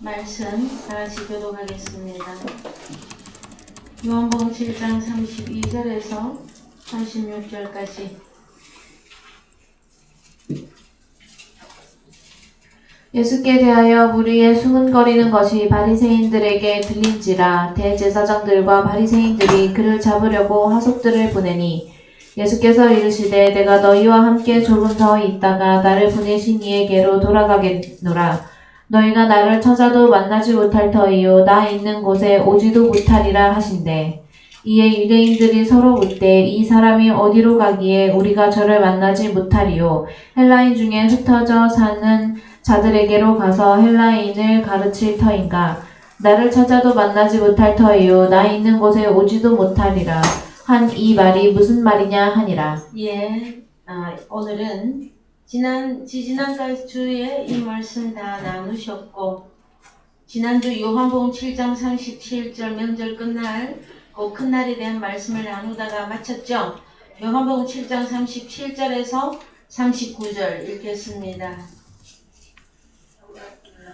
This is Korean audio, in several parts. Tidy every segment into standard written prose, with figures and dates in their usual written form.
말씀 다 같이 교독하겠습니다. 요한복음 7장 32절에서 36절까지. 예수께 대하여 무리에 수군거리는 것이 바리새인들에게 들린지라 대제사장들과 바리새인들이 그를 잡으려고 하속들을 보내니 예수께서 이르시되 내가 너희와 함께 조금 더 있다가 나를 보내신 이에게로 돌아가겠노라. 너희가 나를 찾아도 만나지 못할 터이요 나 있는 곳에 오지도 못하리라 하신대. 이에 유대인들이 서로 묻되 이 사람이 어디로 가기에 우리가 저를 만나지 못하리요. 헬라인 중에 흩어져 사는 자들에게로 가서 헬라인을 가르칠 터인가. 나를 찾아도 만나지 못할 터이요 나 있는 곳에 오지도 못하리라 한 이 말이 무슨 말이냐 하니라. 예, 오늘은 지난달 주에 이 말씀 다 나누셨고, 지난주 요한복음 7장 37절 명절 끝날 그 큰날에 대한 말씀을 나누다가 마쳤죠. 요한복음 7장 37절에서 39절 읽겠습니다.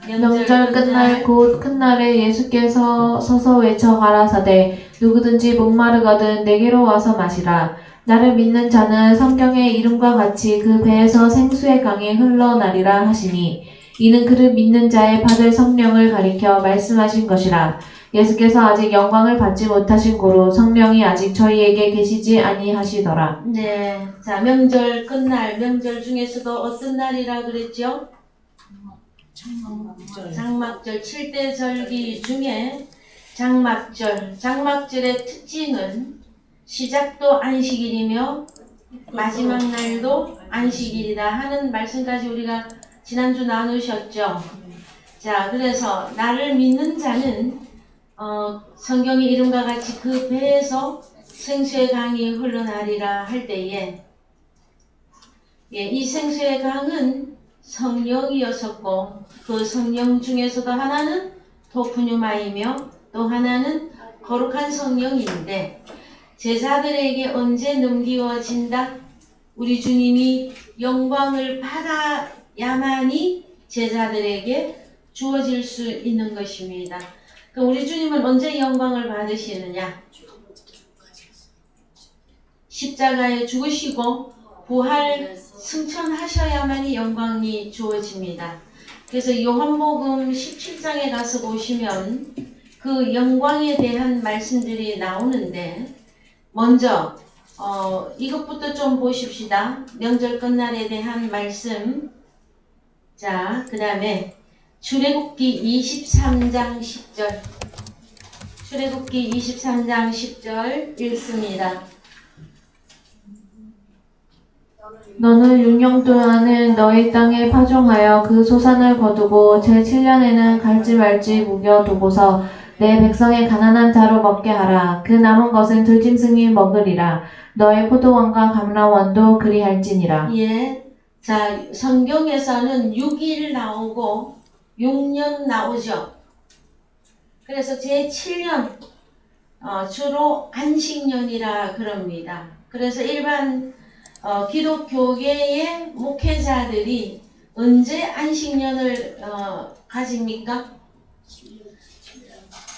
명절 끝날 곧 큰날에 예수께서 서서 외쳐 가라사대 누구든지 목마르거든 내게로 와서 마시라. 나를 믿는 자는 성경의 이름과 같이 그 배에서 생수의 강이 흘러나리라 하시니 이는 그를 믿는 자의 받을 성령을 가리켜 말씀하신 것이라. 예수께서 아직 영광을 받지 못하신 고로 성령이 아직 저희에게 계시지 아니하시더라. 네, 자, 명절 끝날, 명절 중에서도 어떤 날이라 그랬죠? 장막절, 7대 절기 중에 장막절의 특징은 시작도 안식일이며 마지막 날도 안식일이다 하는 말씀까지 우리가 지난주 나누셨죠. 자, 그래서 나를 믿는 자는 성경의 이름과 같이 그 배에서 생수의 강이 흘러나리라 할 때에, 이 생수의 강은 성령이었었고 그 성령 중에서도 하나는 도프뉴마이며 또 하나는 거룩한 성령인데, 제자들에게 언제 넘기워진다? 우리 주님이 영광을 받아야만이 제자들에게 주어질 수 있는 것입니다. 그럼 우리 주님은 언제 영광을 받으시느냐? 십자가에 죽으시고 부활 승천하셔야만이 영광이 주어집니다. 그래서 요한복음 17장에 가서 보시면 그 영광에 대한 말씀들이 나오는데, 먼저 이것부터 좀 보십시다. 명절 끝날에 대한 말씀. 자, 그 다음에 출애굽기 23장 10절. 출애굽기 23장 10절 읽습니다. 너는 6년 동안은 너희 땅에 파종하여 그 소산을 거두고 제7년에는 갈지 말지 묵여두고서 내 백성의 가난한 자로 먹게 하라. 그 남은 것은 들짐승이 먹으리라. 너의 포도원과 감람원도 그리할지니라. 예. 자, 성경에서는 6일 나오고 6년 나오죠. 그래서 제7년 주로 안식년이라 그럽니다. 그래서 일반 기독교계의 목회자들이 언제 안식년을 가집니까?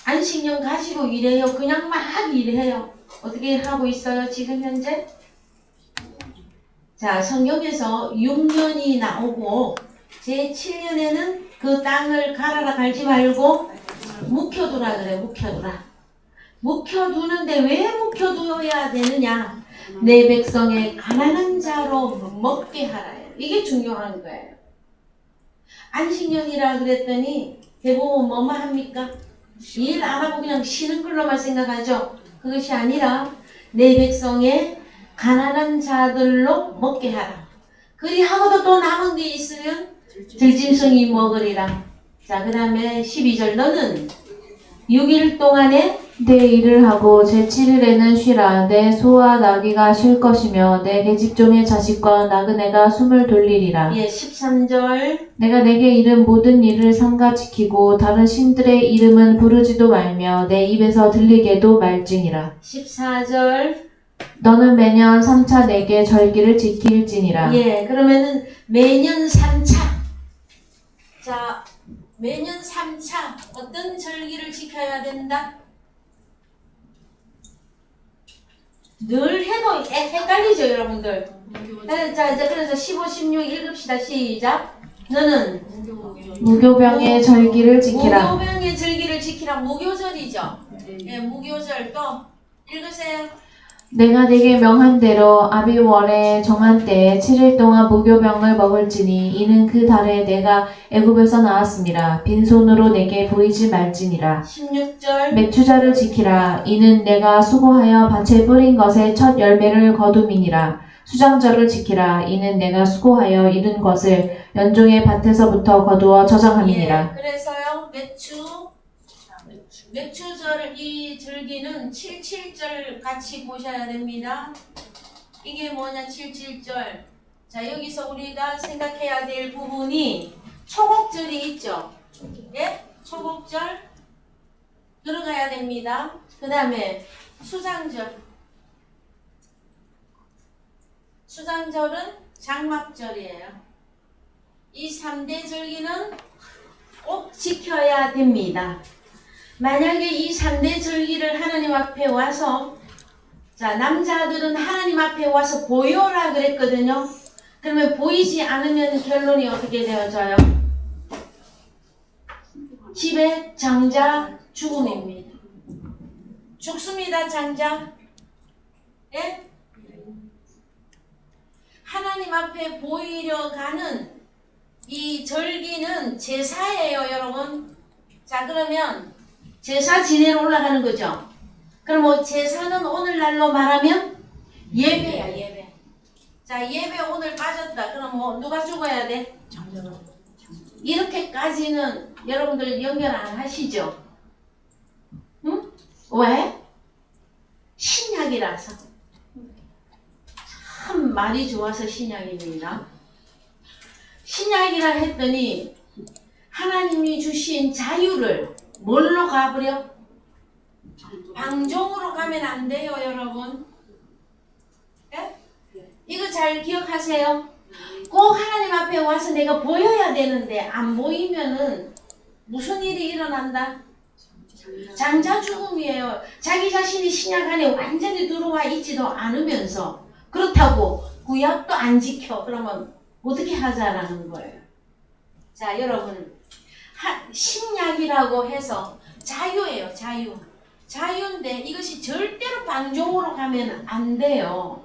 안식년 가지고 일해요? 그냥 막 일해요? 어떻게 하고 있어요 지금 현재? 자, 성경에서 6년이 나오고 제7년에는 그 땅을 갈아라 갈지 말고 묵혀두라 그래. 묵혀두는데 왜 묵혀두어야 되느냐? 내 백성의 가난한 자로 먹게 하라요. 이게 중요한 거예요. 안식년이라 그랬더니 대부분 뭐만 합니까? 일 안 하고 그냥 쉬는 걸로만 생각하죠. 그것이 아니라 내 백성의 가난한 자들로 먹게 하라. 그리하고도 또 남은 게 있으면 들짐승이 먹으리라. 자, 그 다음에 12절. 너는 6일 동안에 내 일을 하고 제7일에는 쉬라. 내 소와 나귀가 쉴 것이며 내 계집종의 자식과 나그네가 숨을 돌리리라. 13절. 내가 내게 이른 모든 일을 삼가 지키고 다른 신들의 이름은 부르지도 말며 내 입에서 들리게도 말지니라. 14절. 너는 매년 3차 내게 절기를 지킬지니라. 그러면은 매년 3차. 자, 매년 3차 어떤 절기를 지켜야 된다? 늘 해도 헷갈리죠, 여러분들. 자, 이제 그래서 15, 16 읽읍시다. 시작. 너는 무교병의 절기를 지키라. 무교병의 절기를 지키라. 무교절이죠. 예, 무교절 또 읽으세요. 내가 네게 명한 대로 아비월에 정한 때에 7일 동안 무교병을 먹을지니 이는 그 달에 내가 애굽에서 나왔음이라. 빈손으로 내게 보이지 말지니라. 16절. 맥추절을 지키라. 이는 내가 수고하여 밭에 뿌린 것의 첫 열매를 거둠이니라. 수장절을 지키라. 이는 내가 수고하여 이룬 것을 연종의 밭에서부터 거두어 저장함이니라. 예, 그래서요 맥추절 이 절기는 77절 같이 보셔야 됩니다. 이게 뭐냐 77절. 자 여기서 우리가 생각해야 될 부분이 초곡절이 있죠. 예? 초곡절 들어가야 됩니다. 그 다음에 수장절. 수장절은 장막절이에요. 이 3대 절기는 꼭 지켜야 됩니다. 만약에 이 3대 절기를 하나님 앞에 와서 자 남자들은 하나님 앞에 와서 보여라 그랬거든요. 그러면 보이지 않으면 결론이 어떻게 되어져요? 집에 장자 죽음입니다. 죽습니다. 장자. 예? 하나님 앞에 보이려 가는 이 절기는 제사예요, 여러분. 자, 그러면 제사 지내러 올라가는 거죠. 그럼 뭐 제사는 오늘날로 말하면 예배야, 예배. 자, 예배 오늘 빠졌다. 그럼 뭐 누가 죽어야 돼? 이렇게까지는 여러분들 연결 안 하시죠? 응? 왜? 신약이라서. 참 말이 좋아서 신약입니다. 신약이라 했더니 하나님이 주신 자유를 뭘로 가버려? 방종으로 가면 안 돼요, 여러분. 예? 이거 잘 기억하세요. 꼭 하나님 앞에 와서 내가 보여야 되는데 안 보이면은 무슨 일이 일어난다? 장자 죽음이에요. 자기 자신이 신약 안에 완전히 들어와 있지도 않으면서 그렇다고 구약도 안 지켜. 그러면 어떻게 하자라는 거예요. 자, 여러분 신약이라고 해서 자유예요. 자유. 자유인데 이것이 절대로 방종으로 가면 안 돼요.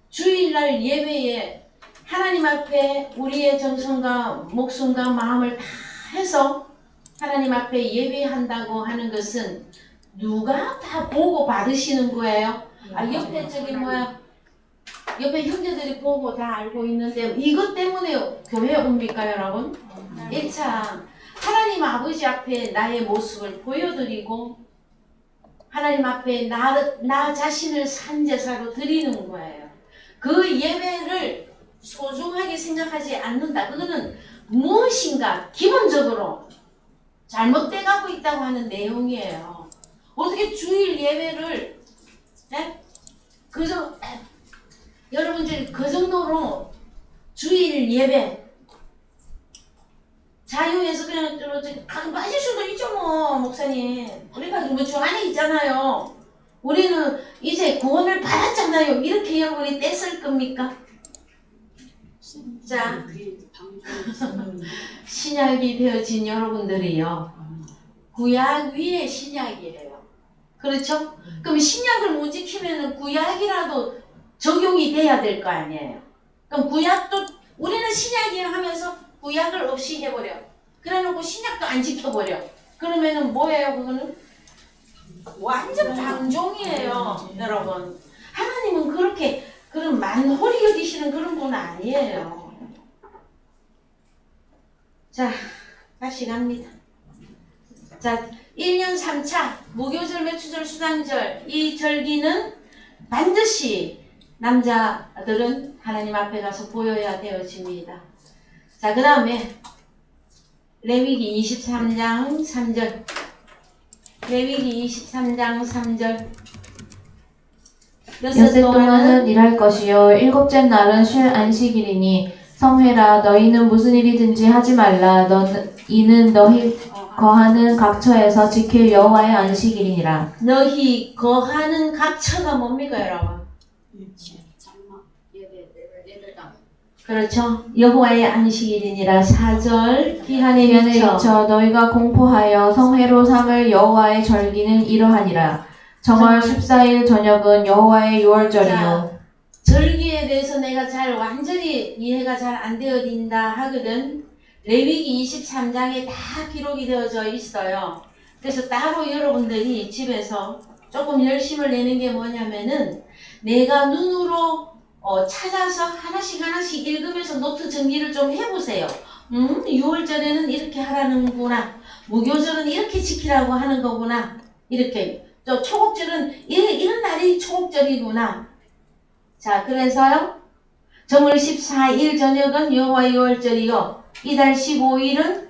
주일날 예배에 하나님 앞에 우리의 정성과 목숨과 마음을 다 해서 하나님 앞에 예배한다고 하는 것은 누가 다 보고 받으시는 거예요. 아, 옆에 저기 뭐야, 옆에 형제들이 보고 다 알고 있는데 이것 때문에 교회 옵니까, 여러분? 1차 하나님 아버지 앞에 나의 모습을 보여드리고 하나님 앞에 나 자신을 산제사로 드리는 거예요. 그 예배를 소중하게 생각하지 않는다. 그거는 무엇인가 기본적으로 잘못돼 가고 있다고 하는 내용이에요. 어떻게 주일 예배를 여러분들이 그 정도로 주일 예배 자유에서 그냥 강 빠질 수도 있죠, 뭐 목사님. 우리가 뭐 주 안에 있잖아요. 우리는 이제 구원을 받았잖아요. 이렇게 여러분이 떼쓸 겁니까? 자, 신약이 되어진 여러분들이요, 구약 위에 신약이에요. 그렇죠? 그럼 신약을 못 지키면 구약이라도 적용이 돼야 될 거 아니에요. 그럼 구약도 우리는 신약이야 하면서 구약을 없이 해버려. 그래놓고 신약도 안 지켜버려. 그러면은 뭐예요? 그거는 완전 방종이에요, 여러분. 하나님은 그렇게 그런 만홀히 여기시는 그런 분 아니에요. 자, 다시 갑니다. 자, 1년 3차 무교절, 매추절, 수장절 이 절기는 반드시 남자들은 하나님 앞에 가서 보여야 되어집니다. 자, 그 다음에 레위기 23장 3절. 레위기 23장 3절. 여섯 동안은 일할 것이요 일곱째 날은 쉴 안식일이니 성회라 너희는 무슨 일이든지 하지 말라 이는 너희 거하는 각처에서 지킬 여호와의 안식일이니라. 너희 거하는 각처가 뭡니까 여러분? 그렇죠. 여호와의 안식일이니라. 4절 기한에 기한에 미쳐 미쳐 너희가 공포하여 성회로 삼을 여호와의 절기는 이러하니라. 정월 14일 저녁은 여호와의 유월절이요. 절기에 대해서 내가 잘 완전히 이해가 잘 안 되어진다 하거든. 레위기 23장에 다 기록이 되어져 있어요. 그래서 따로 여러분들이 집에서 조금 열심을 내는 게 뭐냐면은 내가 눈으로 찾아서 하나씩 읽으면서 노트 정리를 좀 해보세요. 6월절에는 이렇게 하라는구나. 무교절은 이렇게 지키라고 하는 거구나. 이렇게. 또 초곡절은 이런 날이 초곡절이구나. 자, 그래서요. 정월 14일 저녁은 여호와의 유월절이요. 이달 15일은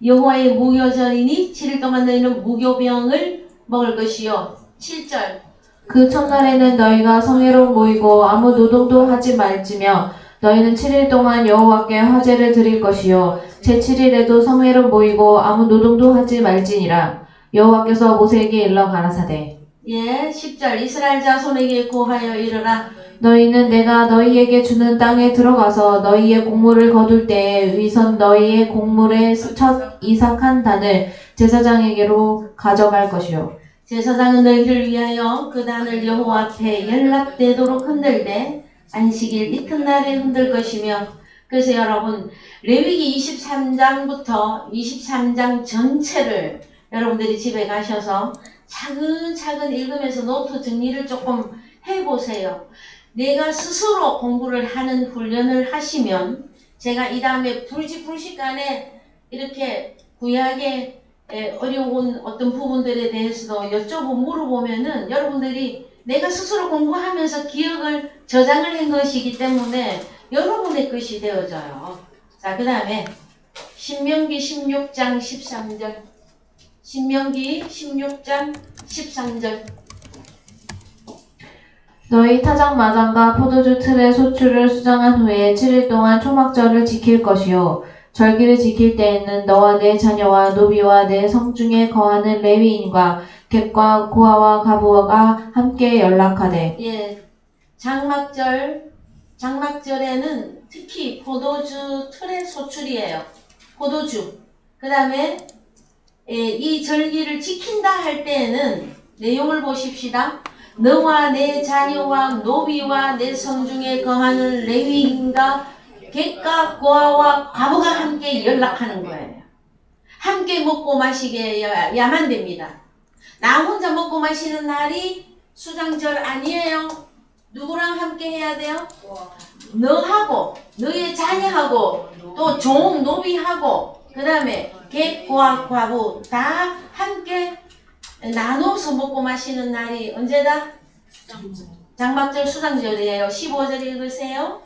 여호와의 무교절이니 7일 동안 너희는 무교병을 먹을 것이요. 7절. 그 첫날에는 너희가 성회로 모이고 아무 노동도 하지 말지며 너희는 7일 동안 여호와께 화제를 드릴 것이요 제7일에도 성회로 모이고 아무 노동도 하지 말지니라. 여호와께서 모세에게 일러 가라사대. 예, 10절. 이스라엘 자손에게 고하여 이르라. 너희는 내가 너희에게 주는 땅에 들어가서 너희의 곡물을 거둘 때에 위선 너희의 곡물의 첫 이삭한 단을 제사장에게로 가져갈 것이요. 제사장은 너희를 위하여 그 단을 여호와 앞에 연락되도록 흔들되 안식일 이튿날에 흔들 것이며. 그래서 여러분 레위기 23장부터 23장 전체를 여러분들이 집에 가셔서 차근차근 읽으면서 노트 정리를 조금 해보세요. 내가 스스로 공부를 하는 훈련을 하시면 제가 이 다음에 불시간에 이렇게 구약의 어려운 어떤 부분들에 대해서도 여쭤보고 물어보면은 여러분들이 내가 스스로 공부하면서 기억을 저장을 한 것이기 때문에 여러분의 것이 되어져요. 자, 그 다음에 신명기 16장 13절. 신명기 16장 13절. 너희 타작마당과 포도주 틀의 소출을 수정한 후에 7일 동안 초막절을 지킬 것이요. 절기를 지킬 때에는 너와 내 자녀와 노비와 내 성중에 거하는 레위인과 객과 고아와 가부가 함께 연락하되. 예, 장막절에는 특히 포도주 틀의 소출이에요. 포도주. 그 다음에 이 절기를 지킨다 할 때에는 내용을 보십시다. 너와 내 자녀와 노비와 내 성중에 거하는 레위인과 객과 고아와 과부가 함께 연락하는 거예요. 함께 먹고 마시게 해야만 됩니다. 나 혼자 먹고 마시는 날이 수장절 아니에요. 누구랑 함께 해야 돼요? 너하고 너의 자녀하고 또 종 노비하고 그 다음에 객 고아 과부 다 함께 나눠서 먹고 마시는 날이 언제다? 장막절 수장절이에요. 15절 읽으세요.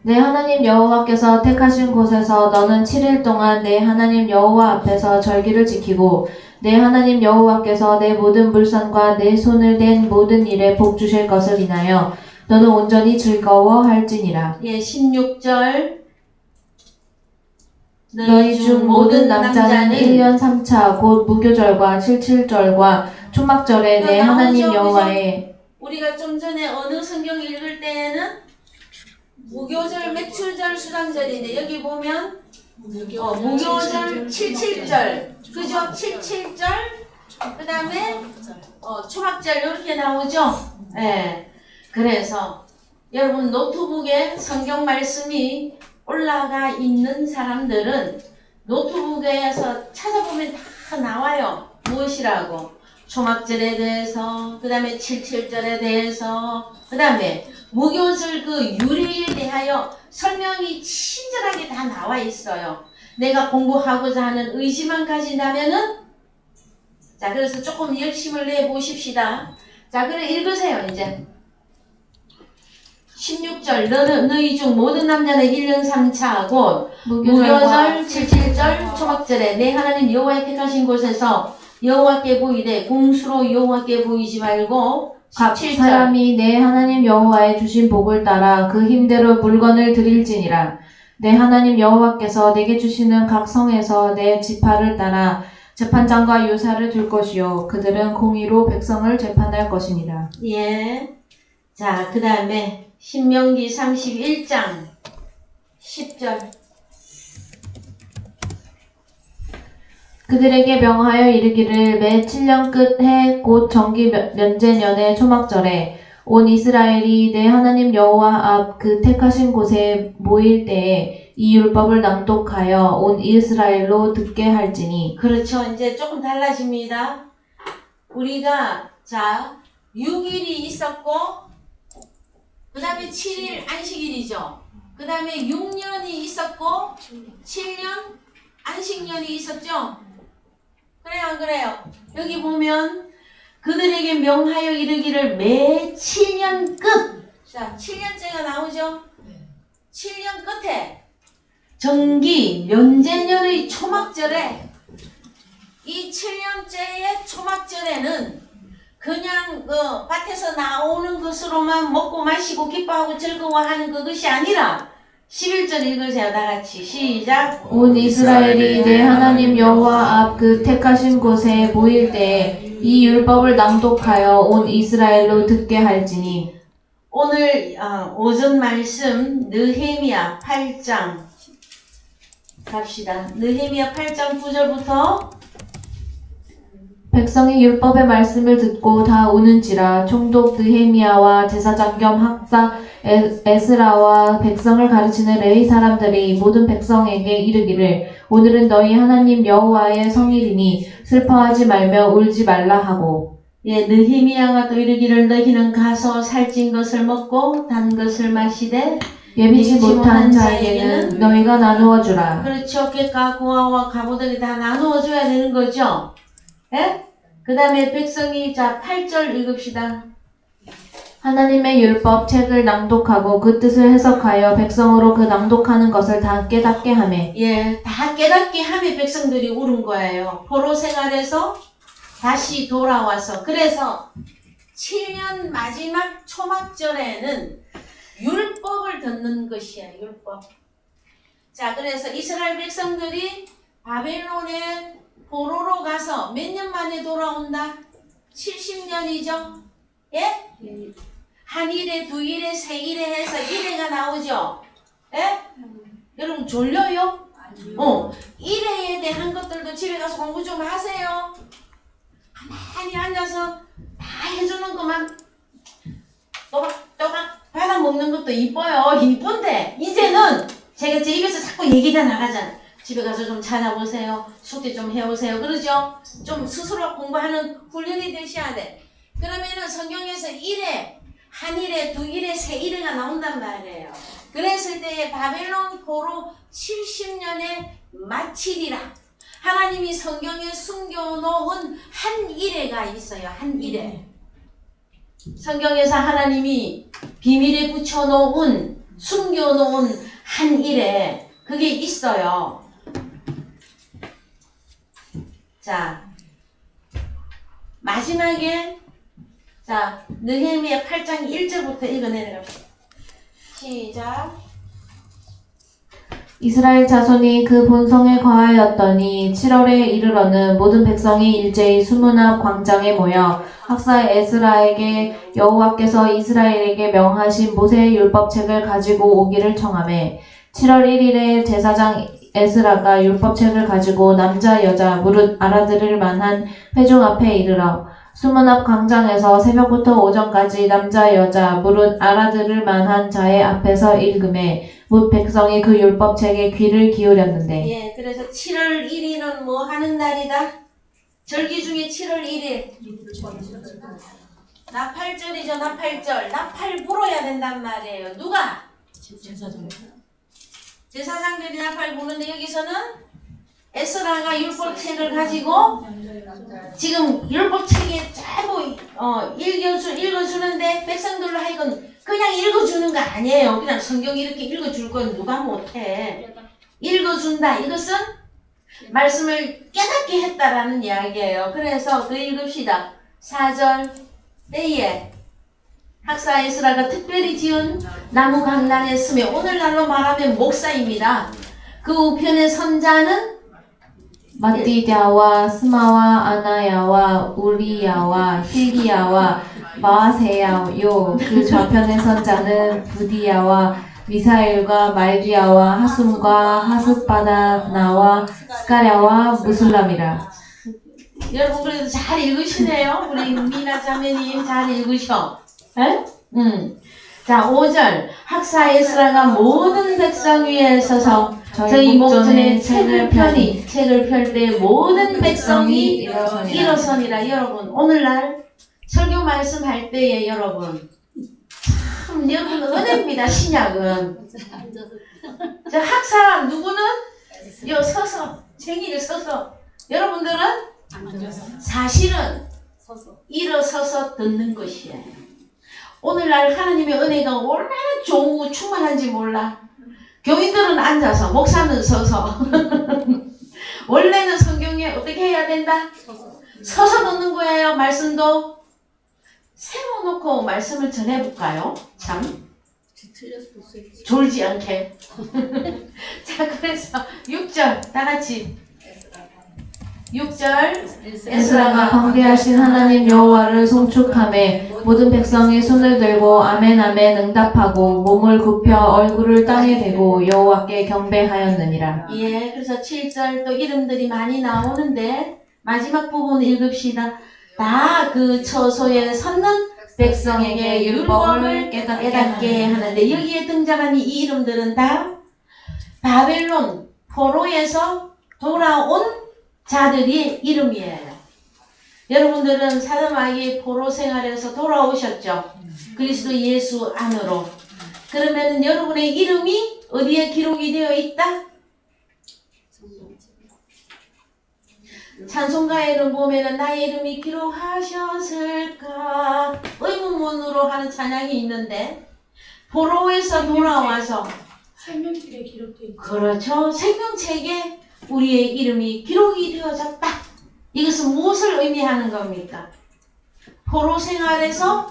내 하나님 여호와께서 택하신 곳에서 너는 7일 동안 내 하나님 여호와 앞에서 절기를 지키고 내 하나님 여호와께서 내 모든 물선과 내 손을 댄 모든 일에 복 주실 것을 인하여 너는 온전히 즐거워할지니라. 예, 16절. 너희 중 모든 남자는 1년 3차 곧 무교절과 77절과 초막절에 내 하나님 여호와의. 우리가 좀 전에 어느 성경 읽을 때에는 무교절, 매출절, 수장절인데 여기 보면 무교절 77절, 그죠? 77절, 그 다음에 초막절 이렇게 나오죠? 예. 그래서 여러분 노트북에 성경 말씀이 올라가 있는 사람들은 노트북에서 찾아보면 다 나와요. 무엇이라고? 초막절에 대해서, 그 다음에 77절에 대해서, 그 다음에 무교절 그 유래에 대하여 설명이 친절하게 다 나와 있어요. 내가 공부하고자 하는 의지만 가진다면은, 자, 그래서 조금 열심을 내 보십시다. 자, 그래 읽으세요, 이제. 16절. 너희 중 모든 남자는 1년 3차 곧 무교절, 77절, 초막절에 내 하나님 여호와의 택하신 곳에서 여호와께 보이되 공수로 여호와께 보이지 말고 각 17절. 사람이 내 하나님 여호와의 주신 복을 따라 그 힘대로 물건을 드릴지니라. 내 하나님 여호와께서 내게 주시는 각 성에서 내 지파를 따라 재판장과 유사를 둘 것이요 그들은 공의로 백성을 재판할 것이니라. 예. 자, 그 다음에 신명기 31장 10절. 그들에게 명하여 이르기를 매 7년 끝해 곧 정기 면제년의 초막절에 온 이스라엘이 내 하나님 여호와 앞 그 택하신 곳에 모일 때에 이 율법을 낭독하여 온 이스라엘로 듣게 할지니. 그렇죠. 이제 조금 달라집니다. 우리가 자 6일이 있었고 그 다음에 7일 안식일이죠. 그 다음에 6년이 있었고 7년 안식년이 있었죠. 그래요 안 그래요? 여기 보면 그들에게 명하여 이르기를 매 7년 끝. 자 7년째가 나오죠. 7년 끝에 정기 면제년의 초막절에 이 7년째의 초막절에는 그냥 그 밭에서 나오는 것으로만 먹고 마시고 기뻐하고 즐거워하는 그것이 아니라 11절 읽으세요. 다 같이 시작. 온 이스라엘이 내 하나님 여호와 앞 그 택하신 곳에 모일 때에 이 율법을 낭독하여 온 이스라엘로 듣게 할지니. 오늘 오전 말씀 느헤미야 8장 갑시다. 느헤미야 8장 9절부터 백성이 율법의 말씀을 듣고 다 우는지라 총독 느헤미야와 제사장 겸 학사 에스라와 백성을 가르치는 레위 사람들이 모든 백성에게 이르기를 오늘은 너희 하나님 여호와의 성일이니 슬퍼하지 말며 울지 말라 하고. 예, 느헤미야가 또 이르기를 너희는 가서 살찐 것을 먹고 단 것을 마시되 예비치 못한 자에게는 너희가 나누어 주라. 그렇죠. 객과 고아와 가보들이 다 나누어 줘야 되는 거죠. 예? 그 다음에 백성이 자 8절 읽읍시다. 하나님의 율법 책을 낭독하고 그 뜻을 해석하여 백성으로 그 낭독하는 것을 다 깨닫게 하매. 예, 다 깨닫게 하며 백성들이 울은 거예요. 포로 생활에서 다시 돌아와서. 그래서 7년 마지막 초막절에는 율법을 듣는 것이야, 율법. 자, 그래서 이스라엘 백성들이 바벨론에 포로로 가서 몇 년 만에 돌아온다? 70년이죠? 예? 한 일에, 두 일에, 세 일에 해서 1회가 나오죠? 예? 여러분 졸려요? 아니요. 1회에 대한 것들도 집에 가서 공부 좀 하세요. 가만히 앉아서 다 해주는 것만 또박또박 받아먹는 것도 이뻐요. 이쁜데 이제는 제가 제 입에서 자꾸 얘기가 나가잖아요. 집에 가서 좀 찾아보세요. 숙제 좀 해오세요. 그러죠? 좀 스스로 공부하는 훈련이 되셔야 돼. 그러면은 성경에서 1회, 한 일에, 두 일에, 세 일회가 나온단 말이에요. 그랬을 때에 바벨론 포로 70년에 마치리라. 하나님이 성경에 숨겨놓은 한 일회가 있어요. 한 일회. 성경에서 하나님이 비밀에 붙여놓은, 숨겨놓은 한 일회. 그게 있어요. 자, 마지막에 자, 느헤미야 8장 1절부터 읽어 내려갑시다. 시작. 이스라엘 자손이 그 본성에 거하였더니 7월에 이르러는 모든 백성이 일제히 수문앞 광장에 모여 학사 에스라에게 여호와께서 이스라엘에게 명하신 모세의 율법책을 가지고 오기를 청하매 7월 1일에 제사장 에스라가 율법책을 가지고 남자 여자 무릇 알아들을 만한 회중 앞에 이르러 수문 앞 광장에서 새벽부터 오전까지 남자 여자 무릇 알아들을 만한 자의 앞에서 읽음에 뭇 백성이 그 율법책에 귀를 기울였는데. 예, 그래서 7월 1일은 뭐 하는 날이다? 절기 중에 7월 1일 나팔절이죠. 나팔절. 나팔 불어야 된단 말이에요. 누가? 제사장들이 나팔 부는데 여기서는 에스라가 율법책을 가지고 지금 율법책에 전부 읽어주는데 백성들로 하여금 그냥 읽어주는 거 아니에요. 그냥 성경 이렇게 읽어줄 건 누가 못해. 읽어준다. 이것은 말씀을 깨닫게 했다라는 이야기예요. 그래서 그 읽읍시다. 4절 때에 학사 에스라가 특별히 지은 나무 강단에 서며 오늘날로 말하면 목사입니다. 그 우편의 선자는 마띠디아와 스마와 아나야와 우리야와 힐기야와 마아세야요. 그 좌편의 선자는 부디야와 미사엘과 말기야와 하숨과 하스바나와 스가랴와 무술람이라. 여러분 그래도 잘 읽으시네요. 우리 미나 자매님 잘 읽으셔. 에? 자 5절 학사 에스라가 모든 백성 위에 서서 저희 목전에 책을 펴니 책을 펼 때 모든 백성이 일어서니라. 여러분 오늘날 설교 말씀할 때에 여러분 참 여러분 은혜입니다. 신약은 저 학사 누구는 요 서서 쟁이를 서서 여러분들은 사실은 일어서서 듣는 것이에요. 오늘날 하나님의 은혜가 얼마나 좋고 충만한지 몰라. 교인들은 앉아서 목사는 서서 원래는 성경에 어떻게 해야 된다? 서서 듣는 거예요. 말씀도 세워놓고 말씀을 전해볼까요? 참 졸지 않게. 자 그래서 6절 다같이 6절 에스라가 광대하신 하나님 여호와를 송축하매 모든 백성이 손을 들고 아멘 아멘 응답하고 몸을 굽혀 얼굴을 땅에 대고 여호와께 경배하였느니라. 예, 그래서 7절 또 이름들이 많이 나오는데 마지막 부분 읽읍시다. 다 그 처소에 섰는 백성에게 율법을 깨닫게 하는데 여기에 등장한 이 이름들은 다 바벨론 포로에서 돌아온 자들이 이름이에요. 여러분들은 사드마귀 포로 생활에서 돌아오셨죠? 그리스도 예수 안으로. 그러면은 여러분의 이름이 어디에 기록이 되어 있다? 찬송가에는 보면은 나의 이름이 기록하셨을까 의문문으로 하는 찬양이 있는데 포로에서 돌아와서 생명책에 기록되어 있죠. 그렇죠. 생명책에 우리의 이름이 기록이 되어졌다. 이것은 무엇을 의미하는 겁니까? 포로 생활에서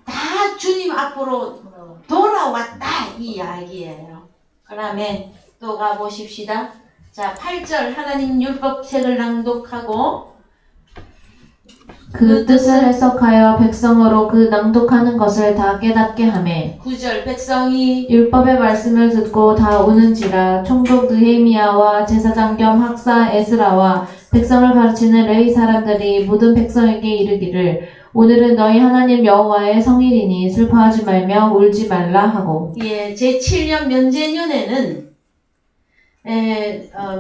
다 주님 앞으로 돌아왔다 이 이야기예요. 그 다음에 또 가보십시다. 자 8절 하나님 율법책을 낭독하고 그 뜻을 해석하여 백성으로 그 낭독하는 것을 다 깨닫게 하매 9절 백성이 율법의 말씀을 듣고 다 우는지라. 총독 느헤미야와 제사장 겸 학사 에스라와 백성을 가르치는 레위 사람들이 모든 백성에게 이르기를 오늘은 너희 하나님 여호와의 성일이니 슬퍼하지 말며 울지 말라 하고. 예, 제7년 면제년에는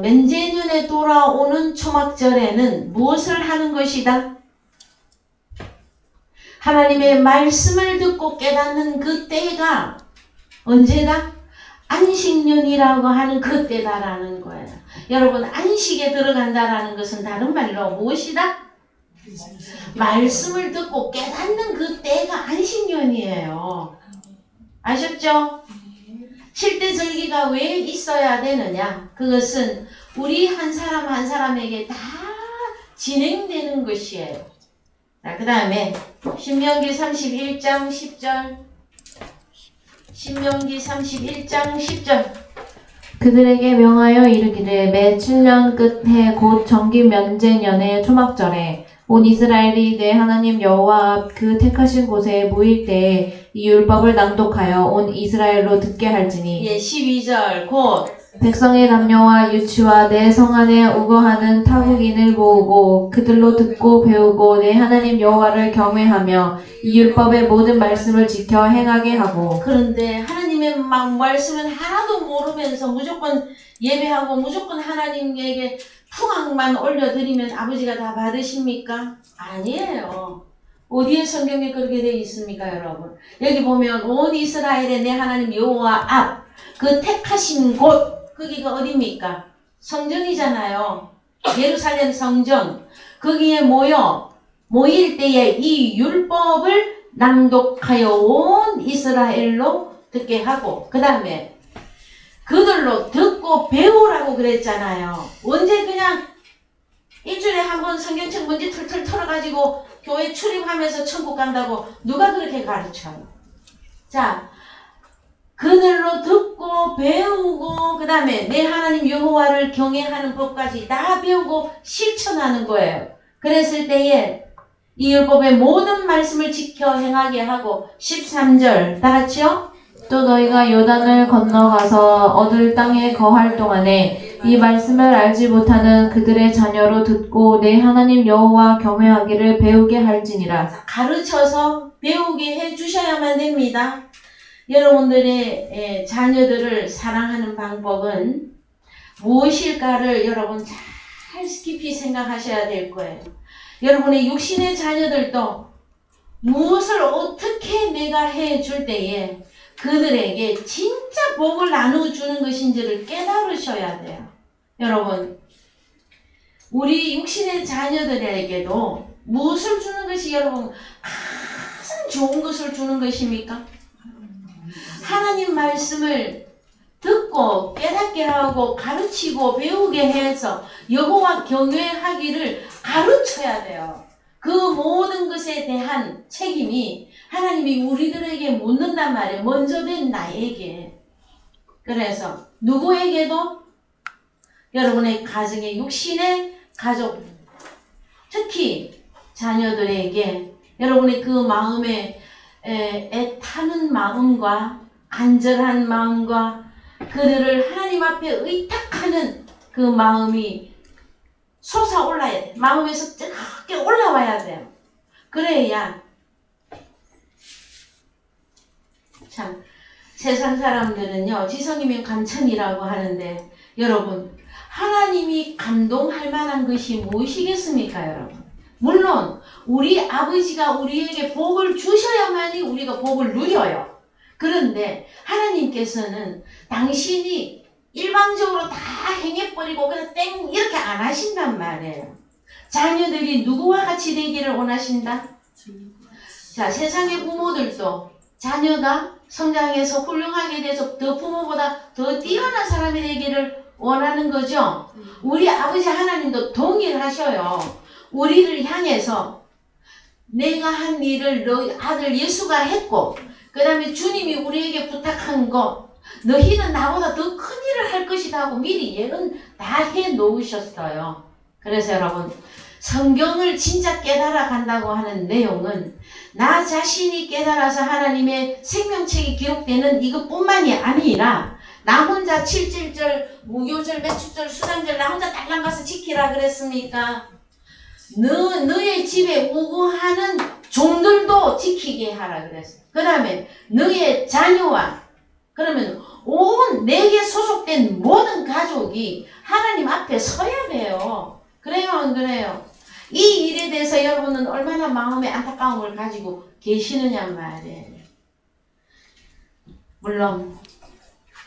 면제년에 돌아오는 초막절에는 무엇을 하는 것이다? 하나님의 말씀을 듣고 깨닫는 그 때가 언제다? 안식년이라고 하는 그 때다라는 거예요. 여러분 안식에 들어간다라는 것은 다른 말로 무엇이다? 말씀을 듣고 깨닫는 그 때가 안식년이에요. 아셨죠? 7대 절기가 왜 있어야 되느냐? 그것은 우리 한 사람 한 사람에게 다 진행되는 것이에요. 자, 그 다음에 신명기 31장 10절 신명기 31장 10절 그들에게 명하여 이르기를 매 7년 끝해 곧 정기 면제년의 초막절에 온 이스라엘이 내 하나님 여호와 앞 그 택하신 곳에 모일 때에 이 율법을 낭독하여 온 이스라엘로 듣게 할지니. 예, 12절 곧 백성의 남녀와 유치와 내 성 안에 우거하는 타국인을 모으고 그들로 듣고 배우고 내 하나님 여호와를 경외하며 이 율법의 모든 말씀을 지켜 행하게 하고. 그런데 하나님의 말씀은 하나도 모르면서 무조건 예배하고 무조건 하나님에게 풍악만 올려드리면 아버지가 다 받으십니까? 아니에요. 어디에 성경에 그렇게 되어 있습니까, 여러분? 여기 보면 온 이스라엘의 내 하나님 여호와 앞 그 택하신 곳 거기가 어디입니까? 성전이잖아요. 예루살렘 성전. 거기에 모일 때에 이 율법을 낭독하여 온 이스라엘로 듣게 하고 그 다음에 그들로 듣고 배우라고 그랬잖아요. 언제 그냥 일주일에 한 번 성경책 먼지 털털 털어가지고 교회 출입하면서 천국 간다고 누가 그렇게 가르쳐요? 자, 그늘로 듣고 배우고 그 다음에 내 하나님 여호와를 경외하는 법까지 다 배우고 실천하는 거예요. 그랬을 때에 이 율법의 모든 말씀을 지켜 행하게 하고 13절 다 같이요? 또 너희가 요단을 건너가서 얻을 땅에 거할 동안에 이 말씀을 알지 못하는 그들의 자녀로 듣고 내 하나님 여호와 경외하기를 배우게 할지니라. 가르쳐서 배우게 해 주셔야만 됩니다. 여러분들의 자녀들을 사랑하는 방법은 무엇일까를 여러분 잘 깊이 생각하셔야 될 거예요. 여러분의 육신의 자녀들도 무엇을 어떻게 내가 해 줄 때에 그들에게 진짜 복을 나눠주는 것인지를 깨달으셔야 돼요. 여러분, 우리 육신의 자녀들에게도 무엇을 주는 것이 여러분 가장 좋은 것을 주는 것입니까? 하나님 말씀을 듣고 깨닫게 하고 가르치고 배우게 해서 여호와 경외하기를 가르쳐야 돼요. 그 모든 것에 대한 책임이 하나님이 우리들에게 묻는단 말이에요. 먼저 된 나에게. 그래서 누구에게도 여러분의 가정의 육신의 가족, 특히 자녀들에게 여러분의 그 마음에 애타는 마음과 간절한 마음과 그들을 하나님 앞에 의탁하는 그 마음이 솟아올라야 돼. 마음에서 뜨겁게 올라와야 돼요. 그래야 참 세상 사람들은요 지성이면 감천이라고 하는데 여러분 하나님이 감동할 만한 것이 무엇이겠습니까 여러분? 물론 우리 아버지가 우리에게 복을 주셔야만이 우리가 복을 누려요. 그런데 하나님께서는 당신이 일방적으로 다 행해버리고 그냥 땡 이렇게 안 하신단 말이에요. 자녀들이 누구와 같이 되기를 원하신다? 자, 세상의 부모들도 자녀가 성장해서 훌륭하게 돼서 더 부모보다 더 뛰어난 사람이 되기를 원하는 거죠. 우리 아버지 하나님도 동일하셔요. 우리를 향해서 내가 한 일을 너희 아들 예수가 했고 그 다음에 주님이 우리에게 부탁한 거 너희는 나보다 더 큰 일을 할 것이다 하고 미리 예언 다 해놓으셨어요. 그래서 여러분 성경을 진짜 깨달아 간다고 하는 내용은 나 자신이 깨달아서 하나님의 생명책이 기록되는 이것뿐만이 아니라 나 혼자 7.7절 무교절 매축절 수장절 나 혼자 달랑 가서 지키라 그랬습니까? 너의 집에 우거하는 종들도 지키게 하라 그랬어요. 그 다음에 너의 자녀와 그러면 온 내게 소속된 모든 가족이 하나님 앞에 서야 돼요. 그래요 안 그래요? 이 일에 대해서 여러분은 얼마나 마음의 안타까움을 가지고 계시느냐 말이에요. 물론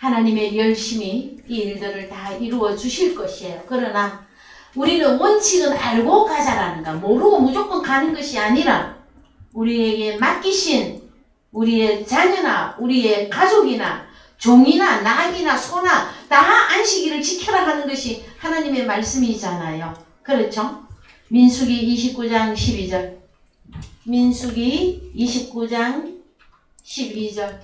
하나님의 열심히 이 일들을 다 이루어 주실 것이에요. 그러나 우리는 원칙은 알고 가자라는가 모르고 무조건 가는 것이 아니라 우리에게 맡기신 우리의 자녀나 우리의 가족이나 종이나 낙이나 소나 다 안식일을 지켜라 하는 것이 하나님의 말씀이잖아요. 그렇죠? 민수기 29장 12절 민수기 29장 12절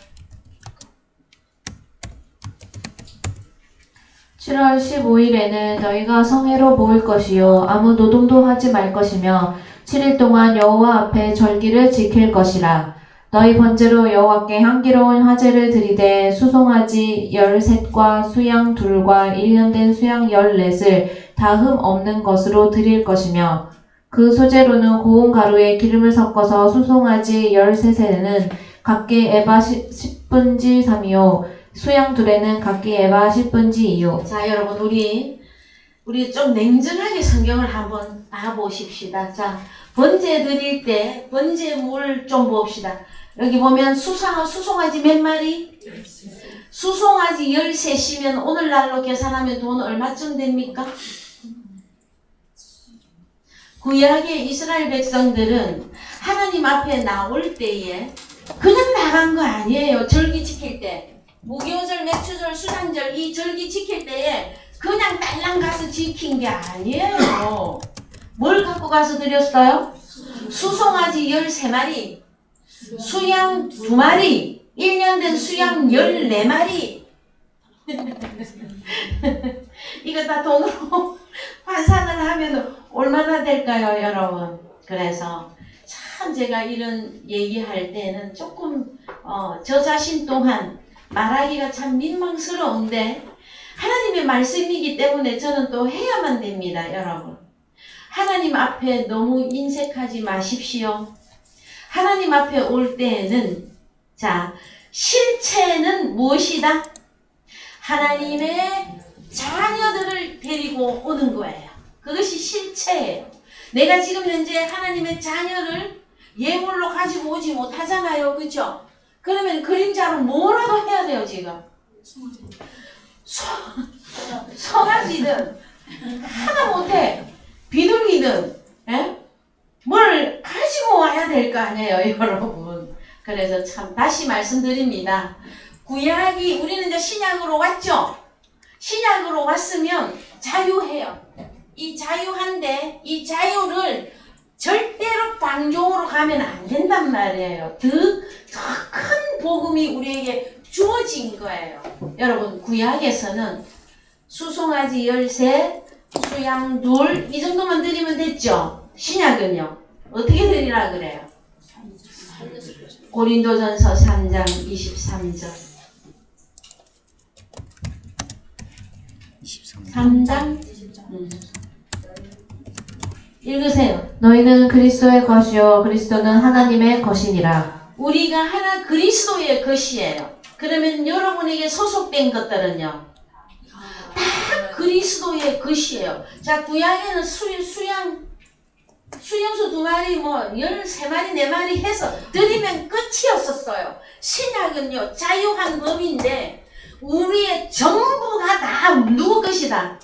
7월 15일에는 너희가 성회로 모일 것이요 아무 노동도 하지 말 것이며 7일 동안 여호와 앞에 절기를 지킬 것이라. 너희 번제로 여호와께 향기로운 화제를 드리되 수송아지 13과 수양 2과 1년 된 수양 14을 다 흠 없는 것으로 드릴 것이며 그 소재로는 고운 가루에 기름을 섞어서 수송아지 13세는 각기 에바 10분지 3이요 수양 2에는 각기 에바 10분지 2요. 자 여러분 우리 좀 냉정하게 성경을 한번 봐보십시다. 자 번제 드릴 때 번제물 좀 봅시다. 여기 보면 수송아지 몇 마리? 수송아지 13시면 오늘날로 계산하면 돈 얼마쯤 됩니까? 구약의 이스라엘 백성들은 하나님 앞에 나올 때에 그냥 나간 거 아니에요. 절기 지킬 때 무교절, 맥추절, 수장절 이 절기 지킬 때에 그냥 딸랑 가서 지킨 게 아니에요. 뭘 갖고 가서 드렸어요? 수송아지 13마리, 수양 2마리, 1년 된 수양 14마리. 이거 다 돈으로 환산을 하면 얼마나 될까요, 여러분? 그래서 참 제가 이런 얘기할 때는 조금 저 자신 또한 말하기가 참 민망스러운데 하나님의 말씀이기 때문에 저는 또 해야만 됩니다, 여러분. 하나님 앞에 너무 인색하지 마십시오. 하나님 앞에 올 때에는 자, 실체는 무엇이다? 하나님의 자녀들을 데리고 오는 거예요. 그것이 실체예요. 내가 지금 현재 하나님의 자녀를 예물로 가지고 오지 못하잖아요. 그렇죠? 그러면 그림자로 뭐라도 해야 돼요, 지금. 송아지든 하나 못해. 비둘기든 뭘 가지고 와야 될 거 아니에요, 여러분. 그래서 참 다시 말씀드립니다. 구약이 우리는 이제 신약으로 왔죠. 신약으로 왔으면 자유해요. 이 자유한데 이 자유를 절대로 방종으로 가면 안 된단 말이에요. 더 큰 복음이 우리에게 주어진 거예요. 여러분, 구약에서는 수송아지 13, 수양 2, 이 정도만 드리면 됐죠. 신약은요, 어떻게 드리라 그래요? 고린도전서 3장 23절. 3장 읽으세요. 너희는 그리스도의 것이요 그리스도는 하나님의 것이니라. 우리가 하나 그리스도의 것이에요. 그러면 여러분에게 소속된 것들은요, 다 그리스도의 것이에요. 자, 구약에는 수양수 2마리, 13마리, 4마리 해서 드리면 끝이었었어요. 신약은요, 자유한 법인데 우리의 전부가 다 누구 것이다?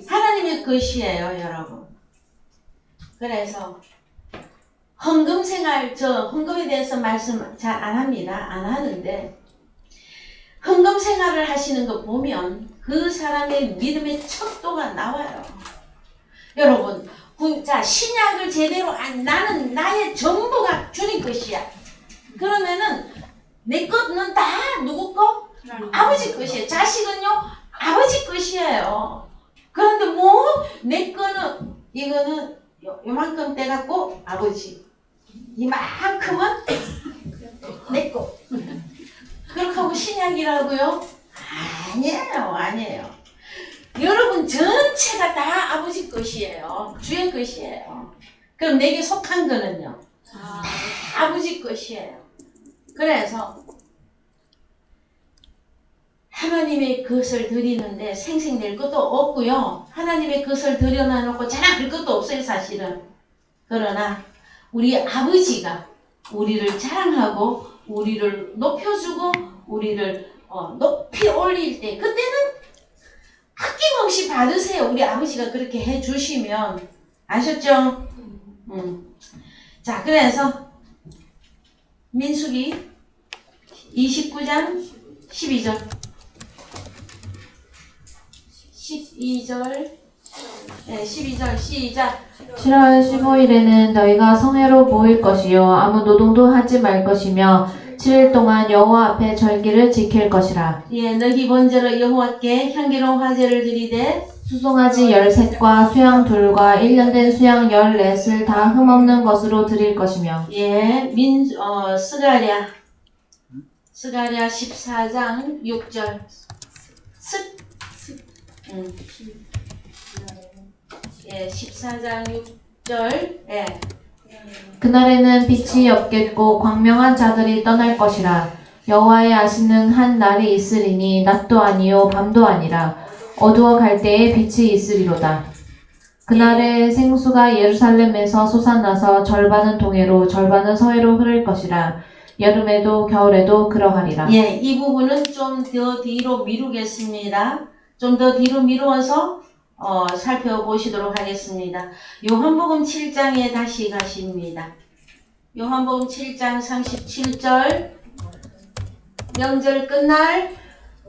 하나님의 것이에요, 여러분. 그래서 헌금 생활, 저 헌금에 대해서 말씀 잘 안 합니다. 안 하는데 헌금 생활을 하시는 거 보면 그 사람의 믿음의 척도가 나와요. 여러분, 자, 신약을 제대로 나는 나의 전부가 주님 것이야. 그러면은 내 것은 다 누구 거? 아버지 것이에요. 자식은요, 아버지 것이에요. 그런데 뭐 내 거는 이거는 요만큼 떼갖고 아버지, 이만큼은 내 거. 그렇게 하고 신약이라고요? 아니에요. 여러분 전체가 다 아버지 것이에요. 주의 것이에요. 그럼 내게 속한 거는요, 다 아버지 것이에요. 그래서 하나님의 것을 드리는데 생색낼 것도 없고요. 하나님의 것을 드려놔놓고 자랑할 것도 없어요, 사실은. 그러나 우리 아버지가 우리를 자랑하고 우리를 높여주고 우리를 높이 올릴 때, 그때는 아낌없이 받으세요. 우리 아버지가 그렇게 해주시면. 아셨죠? 자, 그래서 민수기 29장 12절 12절 시작. 7월 15일에는 너희가 성회로 모일 것이요 아무 노동도 하지 말 것이며 7일 동안 여호와 앞에 절기를 지킬 것이라. 예, 너희 번제로 여호와께 향기로운 화제를 드리되 수송아지 13과 수양 2과 1년 된 수양 14을 다 흠없는 것으로 드릴 것이며. 예, 스가랴 14장 6절 예, 14장 6절 예. 그날에는 빛이 없겠고 광명한 자들이 떠날 것이라. 여호와의 아시는 한 날이 있으리니 낮도 아니요 밤도 아니라 어두워 갈 때에 빛이 있으리로다. 그날에 생수가 예루살렘에서 솟아나서 절반은 동해로 절반은 서해로 흐를 것이라. 여름에도 겨울에도 그러하리라. 예, 이 부분은 좀 더 뒤로 미루겠습니다. 좀 더 뒤로 미루어서 살펴보시도록 하겠습니다. 요한복음 7장에 다시 가십니다. 요한복음 7장 37절 명절 끝날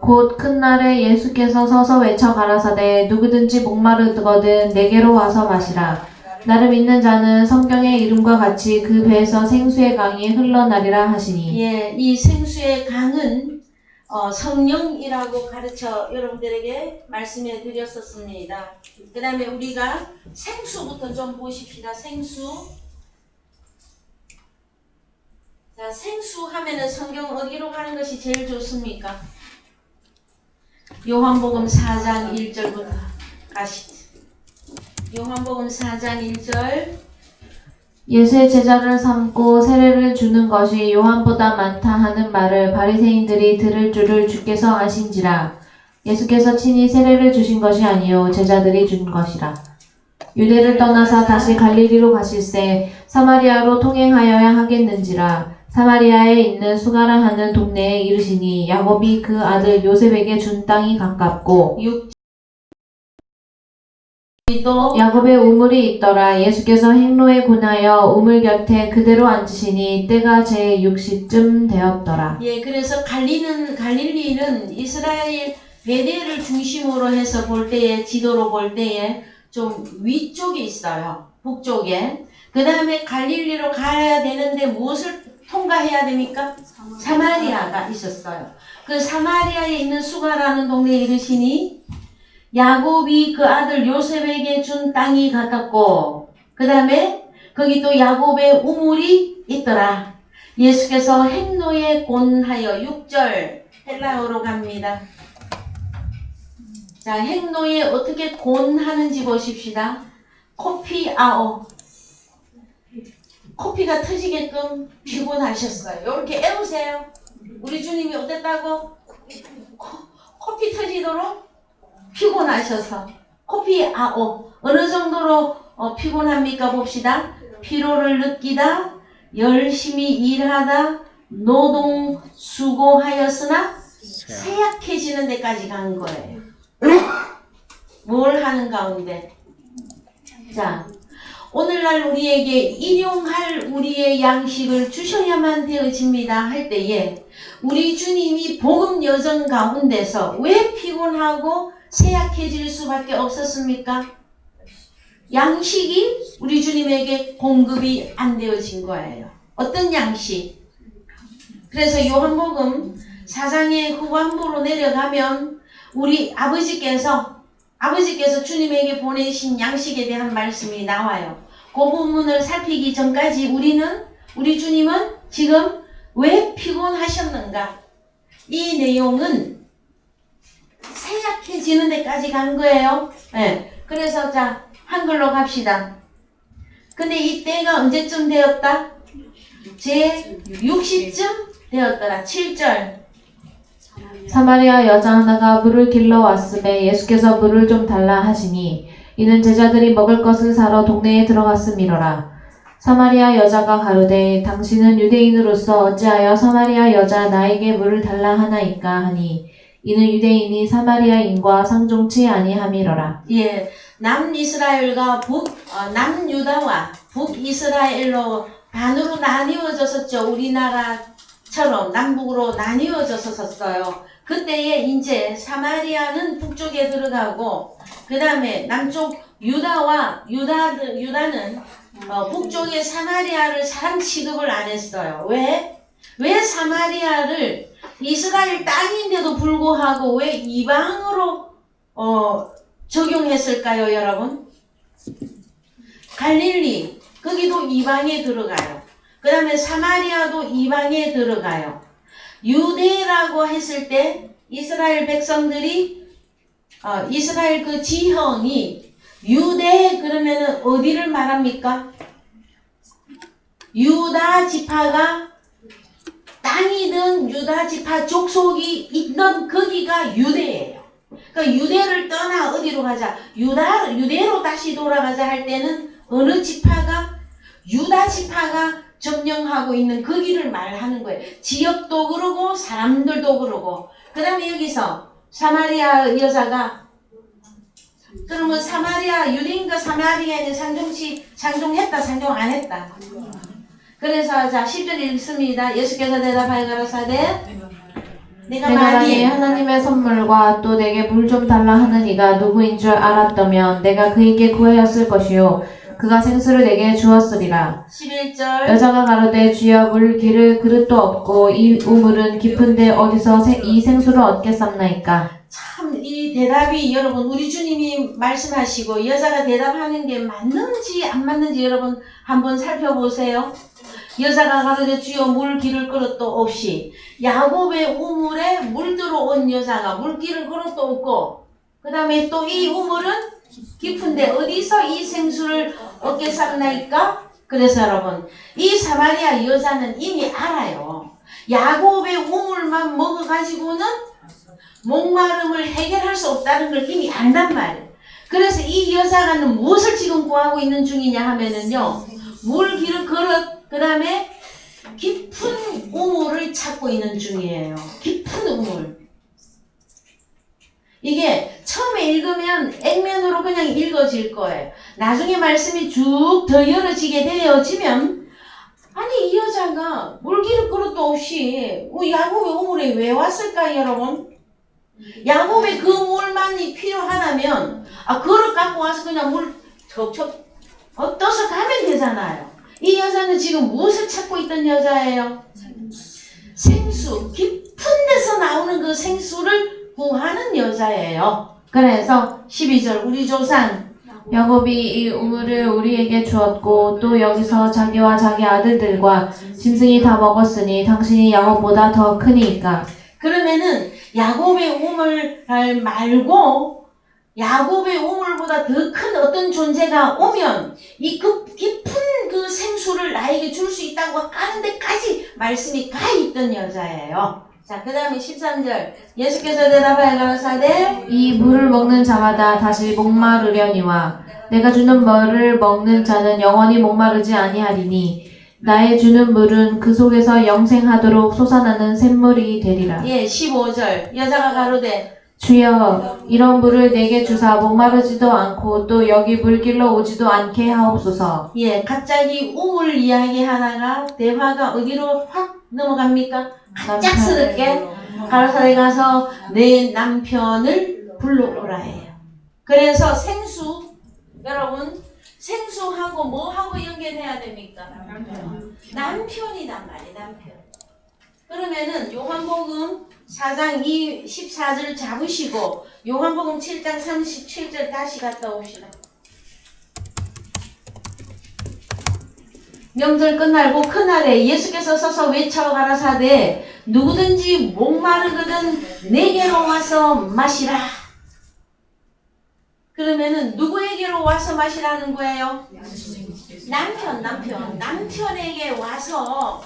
곧 큰 날에 예수께서 서서 외쳐 가라사대 누구든지 목마르거든 내게로 와서 마시라. 나를 믿는 자는 성경의 이름과 같이 그 배에서 생수의 강이 흘러나리라 하시니. 예, 이 생수의 강은 성령이라고 가르쳐 여러분들에게 말씀해 드렸었습니다. 그 다음에 우리가 생수부터 좀 보십시다. 생수. 자, 생수 하면은 성경 어디로 가는 것이 제일 좋습니까? 요한복음 4장 1절부터 가시죠. 요한복음 4장 1절. 예수의 제자를 삼고 세례를 주는 것이 요한보다 많다 하는 말을 바리새인들이 들을 줄을 주께서 아신지라. 예수께서 친히 세례를 주신 것이 아니요 제자들이 준 것이라. 유대를 떠나사 다시 갈릴리로 가실새 사마리아로 통행하여야 하겠는지라. 사마리아에 있는 수가라 하는 동네에 이르시니 야곱이 그 아들 요셉에게 준 땅이 가깝고 야곱의 우물이 있더라. 예수께서 행로에 군하여 우물 곁에 그대로 앉으시니 때가 제 60쯤 되었더라. 예, 그래서 갈릴리는 이스라엘 베델을 중심으로 해서 볼 때에, 지도로 볼 때에 좀 위쪽에 있어요. 북쪽에. 그 다음에 갈릴리로 가야 되는데 무엇을 통과해야 됩니까? 사마리아가 있었어요. 그 사마리아에 있는 수가라는 동네에 이르시니 야곱이 그 아들 요셉에게 준 땅이 가깝고 그 다음에 거기 또 야곱의 우물이 있더라. 예수께서 행로에 곤하여 6절 헬라어로 갑니다. 자, 행로에 어떻게 곤하는지 보십시다. 코피아오. 코피가 터지게끔 피곤하셨어요. 이렇게 애우세요. 우리 주님이 어땠다고? 코피 터지도록 피곤하셔서. 코피아오. 어느 정도로 피곤합니까? 봅시다. 피로를 느끼다, 열심히 일하다, 노동 수고하였으나 쇠약해지는 데까지 간 거예요. 뭘 하는 가운데? 자, 오늘날 우리에게 일용할 우리의 양식을 주셔야만 되어집니다 할 때에 우리 주님이 복음 여정 가운데서 왜 피곤하고 쇠약해질 수밖에 없었습니까? 양식이 우리 주님에게 공급이 안 되어진 거예요. 어떤 양식? 그래서 요한복음 4장의 후반부로 내려가면 우리 아버지께서 주님에게 보내신 양식에 대한 말씀이 나와요. 그 부분을 살피기 전까지 우리 주님은 지금 왜 피곤하셨는가? 이 내용은 쇠약해지는 데까지 간 거예요. 네. 그래서 자, 한글로 갑시다. 근데 이 때가 언제쯤 되었다? 제 60쯤 되었더라. 7절. 사마리아 여자 하나가 물을 길러 왔음에 예수께서 물을 좀 달라 하시니 이는 제자들이 먹을 것을 사러 동네에 들어갔음이로라. 사마리아 여자가 가로되 당신은 유대인으로서 어찌하여 사마리아 여자 나에게 물을 달라 하나이까 하니 이는 유대인이 사마리아인과 상종치 아니함이로라. 예, 남이스라엘과 남유다와 북이스라엘로 반으로 나뉘어졌었죠. 우리나라처럼 남북으로 나뉘어졌었어요. 그때에 이제 사마리아는 북쪽에 들어가고 그 다음에 남쪽 유다는 북쪽의 사마리아를 사람 취급을 안 했어요. 왜 사마리아를 이스라엘 땅인데도 불구하고 왜 이방으로 적용했을까요, 여러분? 갈릴리 거기도 이방에 들어가요. 그 다음에 사마리아도 이방에 들어가요. 유대라고 했을 때 이스라엘 백성들이 이스라엘 그 지형이 유대 그러면은 어디를 말합니까? 유다 지파가 땅이든 유다 지파 족속이 있던 거기가 유대예요. 그러니까 유대를 떠나 어디로 가자? 유대로 다시 돌아가자 할 때는 어느 지파가 유다 지파가 점령하고 있는 거기를 말하는 거예요. 지역도 그러고 사람들도 그러고. 그 다음에 여기서 사마리아 여자가 그러면 유대인과 사마리아는 상종했다 상종 안 했다. 그래서 자 10절 읽습니다. 예수께서 대답하여 가라사대 내가 내가 만일 만일 하나님의 선물과 또 내게 물 좀 달라 하는 이가 누구인 줄 알았다면 내가 그에게 구하였을 것이요 그가 생수를 내게 주었으리라. 11절 여자가 가로되 주여 물 기를 그릇도 없고 이 우물은 깊은데 어디서 이 생수를 얻겠삼나이까. 참 이 대답이 여러분 우리 주님이 말씀하시고 여자가 대답하는 게 맞는지 안 맞는지 여러분 한번 살펴보세요. 여자가 가로되 주여 물 기를 그릇도 없이 야곱의 우물에 물 들어온 여자가 물 기를 그릇도 없고 그 다음에 또 이 우물은 깊은데 어디서 이 생수를 얻겠삼나이까? 그래서 여러분 이 사마리아 여자는 이미 알아요. 야곱의 우물만 먹어가지고는 목마름을 해결할 수 없다는 걸 이미 안단 말이에요. 그래서 이 여자가는 무엇을 지금 구하고 있는 중이냐 하면은요 물 기를 그릇 그 다음에 깊은 우물을 찾고 있는 중이에요. 깊은 우물. 이게 처음에 읽으면 액면으로 그냥 읽어질 거예요. 나중에 말씀이 쭉 더 열어지게 되어지면 아니 이 여자가 물기를 그릇도 없이 야곱의 우물에 왜 왔을까요 여러분? 야곱의 그 물만이 필요하다면 그릇 갖고 와서 그냥 물 척척 떠서 가면 되잖아요. 이 여자는 지금 무엇을 찾고 있던 여자예요? 생수. 깊은 데서 나오는 그 생수를 구하는 여자예요. 그래서 12절 우리 조상 야곱이 이 우물을 우리에게 주었고 또 여기서 자기와 자기 아들들과 짐승이 다 먹었으니 당신이 야곱보다 더 크니까. 그러면은 야곱의 우물 말고 야곱의 우물보다 더 큰 어떤 존재가 오면 이 깊은 그 생수를 나에게 줄 수 있다고 하는 데까지 말씀이 가 있던 여자예요. 자, 그 다음에 13절 예수께서 대답하여 가라사대 이 물을 먹는 자마다 다시 목마르려니와 내가 주는 물을 먹는 자는 영원히 목마르지 아니하리니 나의 주는 물은 그 속에서 영생하도록 솟아나는 샘물이 되리라. 15절 여자가 가로되 주여 이런 물을 내게 주사 목마르지도 않고 또 여기 물길로 오지도 않게 하옵소서. 갑자기 우물 이야기 하다가 대화가 어디로 확 넘어갑니까? 갑작스럽게 가라사대 가서 내 남편을 불러오라 해요. 그래서 생수 여러분 생수하고 뭐하고 연결해야 됩니까? 남편이단 말이에요. 남편. 그러면은 요한복음 4장 14절 잡으시고 요한복음 7장 37절 다시 갔다 옵시다. 명절 끝날고 그날에 예수께서 서서 외쳐 가라사대 누구든지 목마르거든 내게로 와서 마시라. 그러면은 누구에게로 와서 마시라는 거예요? 남편에게 와서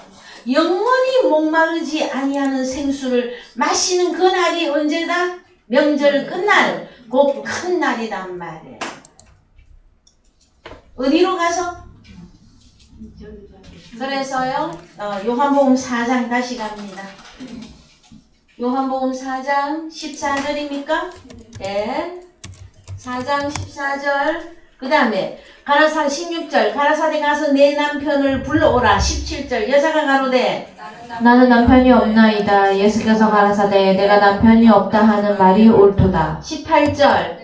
영원히 목마르지 아니하는 생수를 마시는 그날이 언제다? 명절 끝날 곧 큰 날이단 말이에요. 어디로 가서? 그래서요 요한복음 4장 다시 갑니다. 요한복음 4장 14절입니까? 네. 4장 14절 그 다음에 가라사대 16절 가라사대 가서 내 남편을 불러오라. 17절 여자가 가로되 나는 남편이 없나이다. 예수께서 가라사대 내가 남편이 없다 하는 말이 옳도다. 18절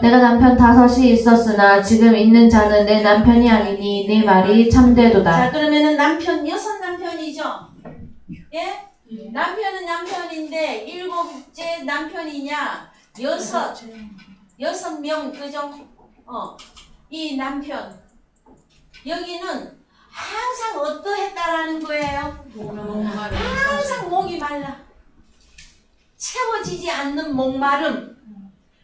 내가 남편 5이 있었으나 지금 있는 자는 내 남편이 아니니 네 말이 참되도다. 자 그러면은 남편 6남편이죠. 예? 남편은 남편인데 7째 남편이냐 6명 그죠? 이 남편 여기는 항상 어떠했다라는 거예요? 항상 목이 말라 채워지지 않는 목마름.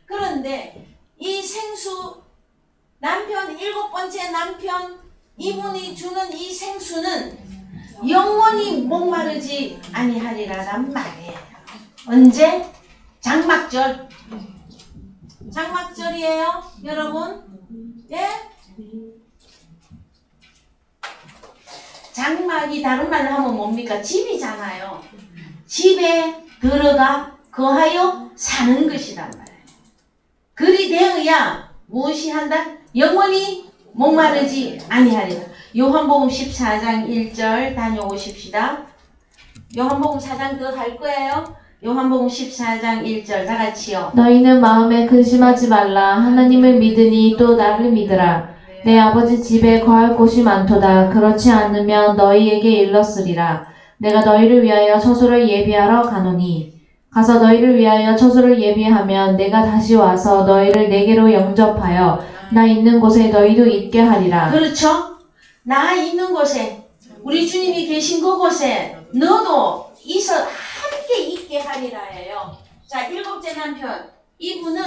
그런데 이 생수 남편 7번째 남편 이분이 주는 이 생수는 영원히 목마르지 아니하리라란 말이에요. 언제? 장막절. 장막절이에요, 여러분. 예? 장막이 다른 말로 하면 뭡니까? 집이잖아요. 집에 들어가 거하여 사는 것이란 말이에요. 그리 되어야 무엇이 한다? 영원히 목마르지 아니하리라. 요한복음 14장 1절 다녀오십시다. 요한복음 4장 더 갈 거예요. 요한복음 14장 1절 다 같이요. 너희는 마음에 근심하지 말라. 하나님을 믿으니 또 나를 믿으라. 내 아버지 집에 거할 곳이 많도다. 그렇지 않으면 너희에게 일렀으리라. 내가 너희를 위하여 처소를 예비하러 가노니 가서 너희를 위하여 처소를 예비하면 내가 다시 와서 너희를 내게로 영접하여 나 있는 곳에 너희도 있게 하리라. 그렇죠? 나 있는 곳에 우리 주님이 계신 그곳에 너도 있어 함께 있게 하리라예요. 자, 일곱째 남편 이분은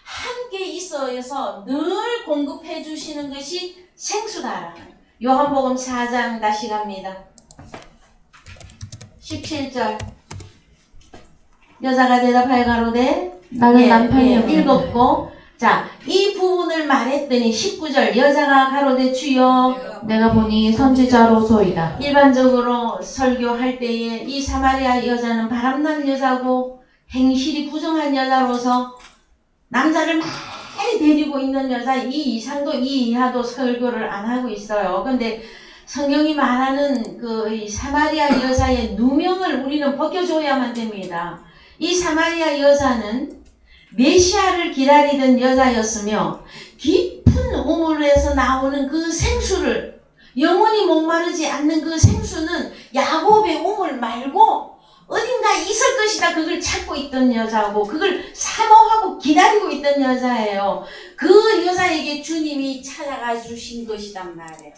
함께 있어서 늘 공급해 주시는 것이 생수다. 요한복음 4장 다시 갑니다. 17절 여자가 대답하여 가로되 나는 남편이 없노라. 읽었고 자, 이 부분을 말했더니 19절 여자가 가로되 주여 내가 보니 선지자로소이다. 일반적으로 설교할 때에 이 사마리아 여자는 바람난 여자고 행실이 부정한 여자로서 남자를 많이 데리고 있는 여자 이 이상도 이 이하도 설교를 안 하고 있어요. 근데 성경이 말하는 이 사마리아 여자의 누명을 우리는 벗겨줘야만 됩니다. 이 사마리아 여자는 메시아를 기다리던 여자였으며 깊은 우물에서 나오는 그 생수를 영원히 목마르지 않는 그 생수는 야곱의 우물 말고 어딘가 있을 것이다 그걸 찾고 있던 여자고 그걸 사모하고 기다리고 있던 여자예요. 그 여자에게 주님이 찾아가 주신 것이단 말이에요.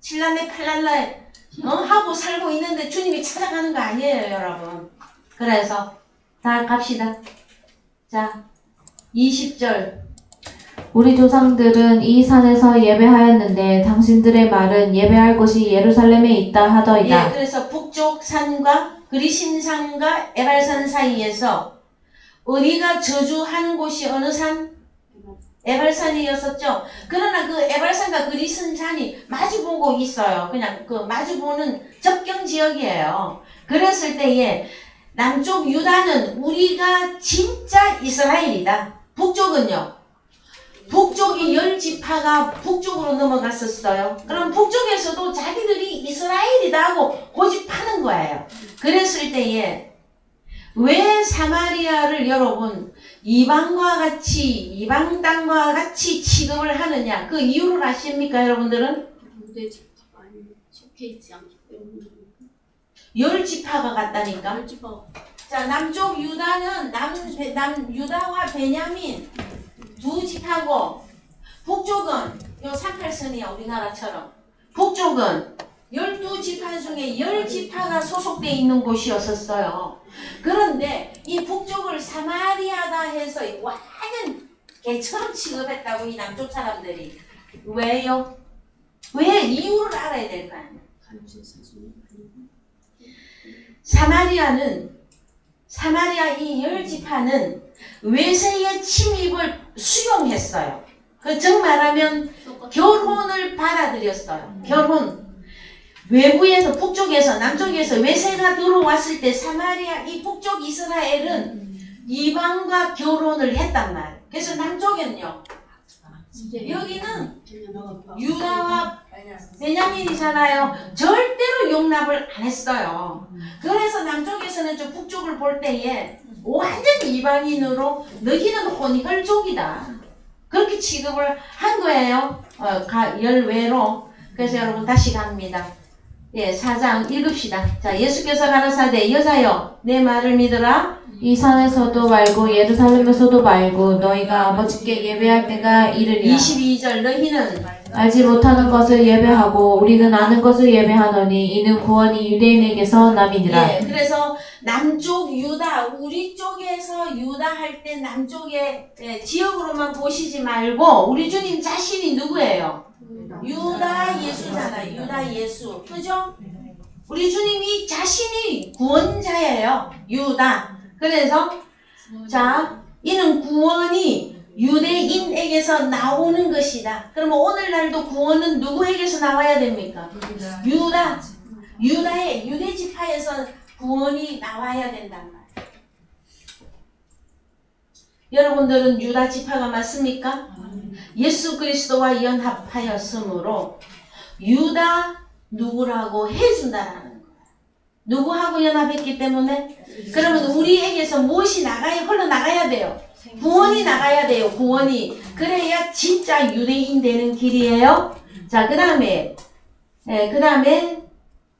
칠랄레 팔랄레 하고 살고 있는데 주님이 찾아가는 거 아니에요 여러분. 그래서 다 갑시다. 자 20절 우리 조상들은 이 산에서 예배하였는데 당신들의 말은 예배할 곳이 예루살렘에 있다 하더이다. 예, 그래서 북쪽 산과 그리심산과 에발산 사이에서 우리가 저주하는 곳이 어느 산? 에발산이었었죠. 그러나 그 에발산과 그리심산이 마주보고 있어요. 그냥 그 마주보는 접경 지역이에요. 그랬을 때에 남쪽 유다는 우리가 진짜 이스라엘이다. 북쪽은요. 북쪽이 10지파가 북쪽으로 넘어갔었어요. 그럼 북쪽에서도 자기들이 이스라엘이다 하고 고집하는 거예요. 그랬을 때에 왜 사마리아를 여러분 이방 땅과 같이 취급을 하느냐 그 이유를 아십니까 여러분들은? 무대 집합 아니면 속해 있지 않기 때문에 10지파가 같다니까. 집합 자 남쪽 유다는 유다와 베냐민 두 지파고 북쪽은 요 38선이야 우리나라처럼 북쪽은 12지파 중에 10지파가 소속되어 있는 곳이었었어요. 그런데 이 북쪽을 사마리아다 해서 완전 개처럼 취급했다고 이 남쪽 사람들이. 왜요? 왜? 이유를 알아야 될 거 아니야. 사마리아 이 10지파는 외세의 침입을 수용했어요. 그 즉 말하면 결혼을 받아들였어요. 결혼. 외부에서 북쪽에서 남쪽에서 외세가 들어왔을 때 사마리아 이 북쪽 이스라엘은 이방과 결혼을 했단 말이에요. 그래서 남쪽은요. 여기는 유다와 베냐민이잖아요. 절대로 용납을 안 했어요. 그래서 남쪽에서는 저 북쪽을 볼 때에 완전 이방인으로 너희는 혼혈족이다. 그렇게 취급을 한 거예요. 열외로. 그래서 여러분 다시 갑니다. 예, 4장 읽읍시다. 자, 예수께서 가라사대 여자여 내 말을 믿으라. 이 산에서도 말고 예루살렘에서도 말고 너희가 아버지께 예배할 때가 이르리라. 22절 너희는 알지 못하는 것을 예배하고 우리는 아는 것을 예배하노니 이는 구원이 유대인에게서 남이니라. 예, 그래서 남쪽 유다 우리 쪽에서 유다 할 때 남쪽의 지역으로만 보시지 말고 우리 주님 자신이 누구예요? 유다 예수잖아요. 유다 예수. 그죠? 우리 주님이 자신이 구원자예요. 유다. 그래서 자 이는 구원이 유대인에게서 나오는 것이다. 그러면 오늘날도 구원은 누구에게서 나와야 됩니까? 유다의 유대지파에서 구원이 나와야 된단 말이에요. 여러분들은 유다지파가 맞습니까? 예수 그리스도와 연합하였으므로 유다 누구라고 해준다라는 거예요. 누구하고 연합했기 때문에? 그러면 우리에게서 무엇이 흘러나가야 돼요? 구원이 나가야 돼요. 구원이. 그래야 진짜 유대인 되는 길이에요. 자, 그 다음에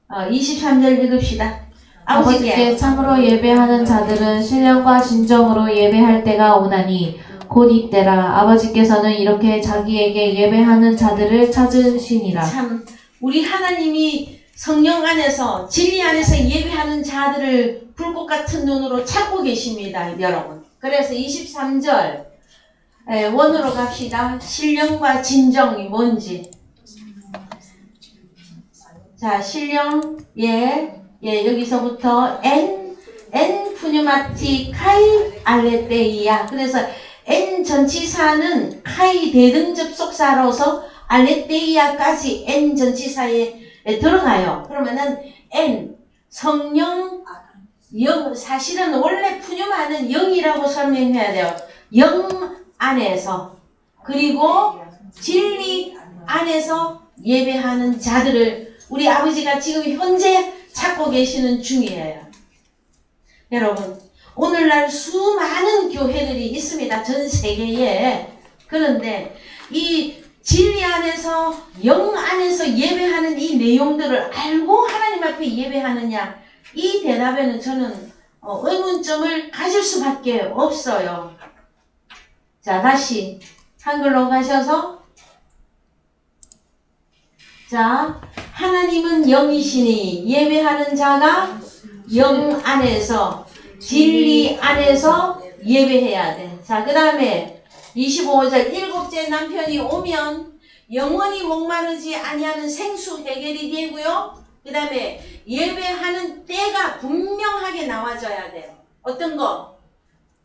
23절 읽읍시다. 아버지께 참으로 예배하는 자들은 신령과 진정으로 예배할 때가 오나니 곧 이때라. 아버지께서는 이렇게 자기에게 예배하는 자들을 찾으시니라. 참 우리 하나님이 성령 안에서 진리 안에서 예배하는 자들을 불꽃 같은 눈으로 찾고 계십니다, 여러분. 그래서 23절 원으로 갑시다. 신령과 진정이 뭔지. 자, 신령 여기서부터 엔 푸뉴마티 카이 알레테이야. 그래서 엔 전치사는 카이 대등접속사로서 알레테이아까지 엔 전치사에 들어가요. 그러면은 엔 성령 영, 사실은 원래 푸뉴마는 영이라고 설명해야 돼요. 영 안에서 그리고 진리 안에서 예배하는 자들을 우리 아버지가 지금 현재 찾고 계시는 중이에요. 여러분, 오늘날 수많은 교회들이 있습니다. 전 세계에. 그런데 이 진리 안에서 영 안에서 예배하는 이 내용들을 알고 하나님 앞에 예배하느냐, 이 대답에는 저는 의문점을 가질 수밖에 없어요. 자, 다시 한글로 가셔서, 자, 하나님은 영이시니 예배하는 자가 영 안에서 진리 안에서 예배해야 돼. 자, 그 다음에 25절 일곱째 남편이 오면 영원히 목마르지 아니하는 생수 해결이 되고요. 그 다음에 예배하는 때가 분명하게 나와져야 돼요. 어떤 거?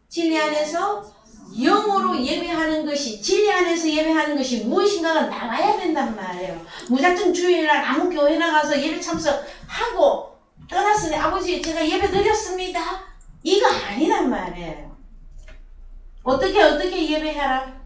진리 안에서 영으로 예배하는 것이, 진리 안에서 예배하는 것이 무엇인가가 나와야 된단 말이에요. 무작정 주일날 아무 교회 나가서 예배 참석하고 떠났으니 아버지 제가 예배 드렸습니다. 이거 아니란 말이에요. 어떻게 예배하라?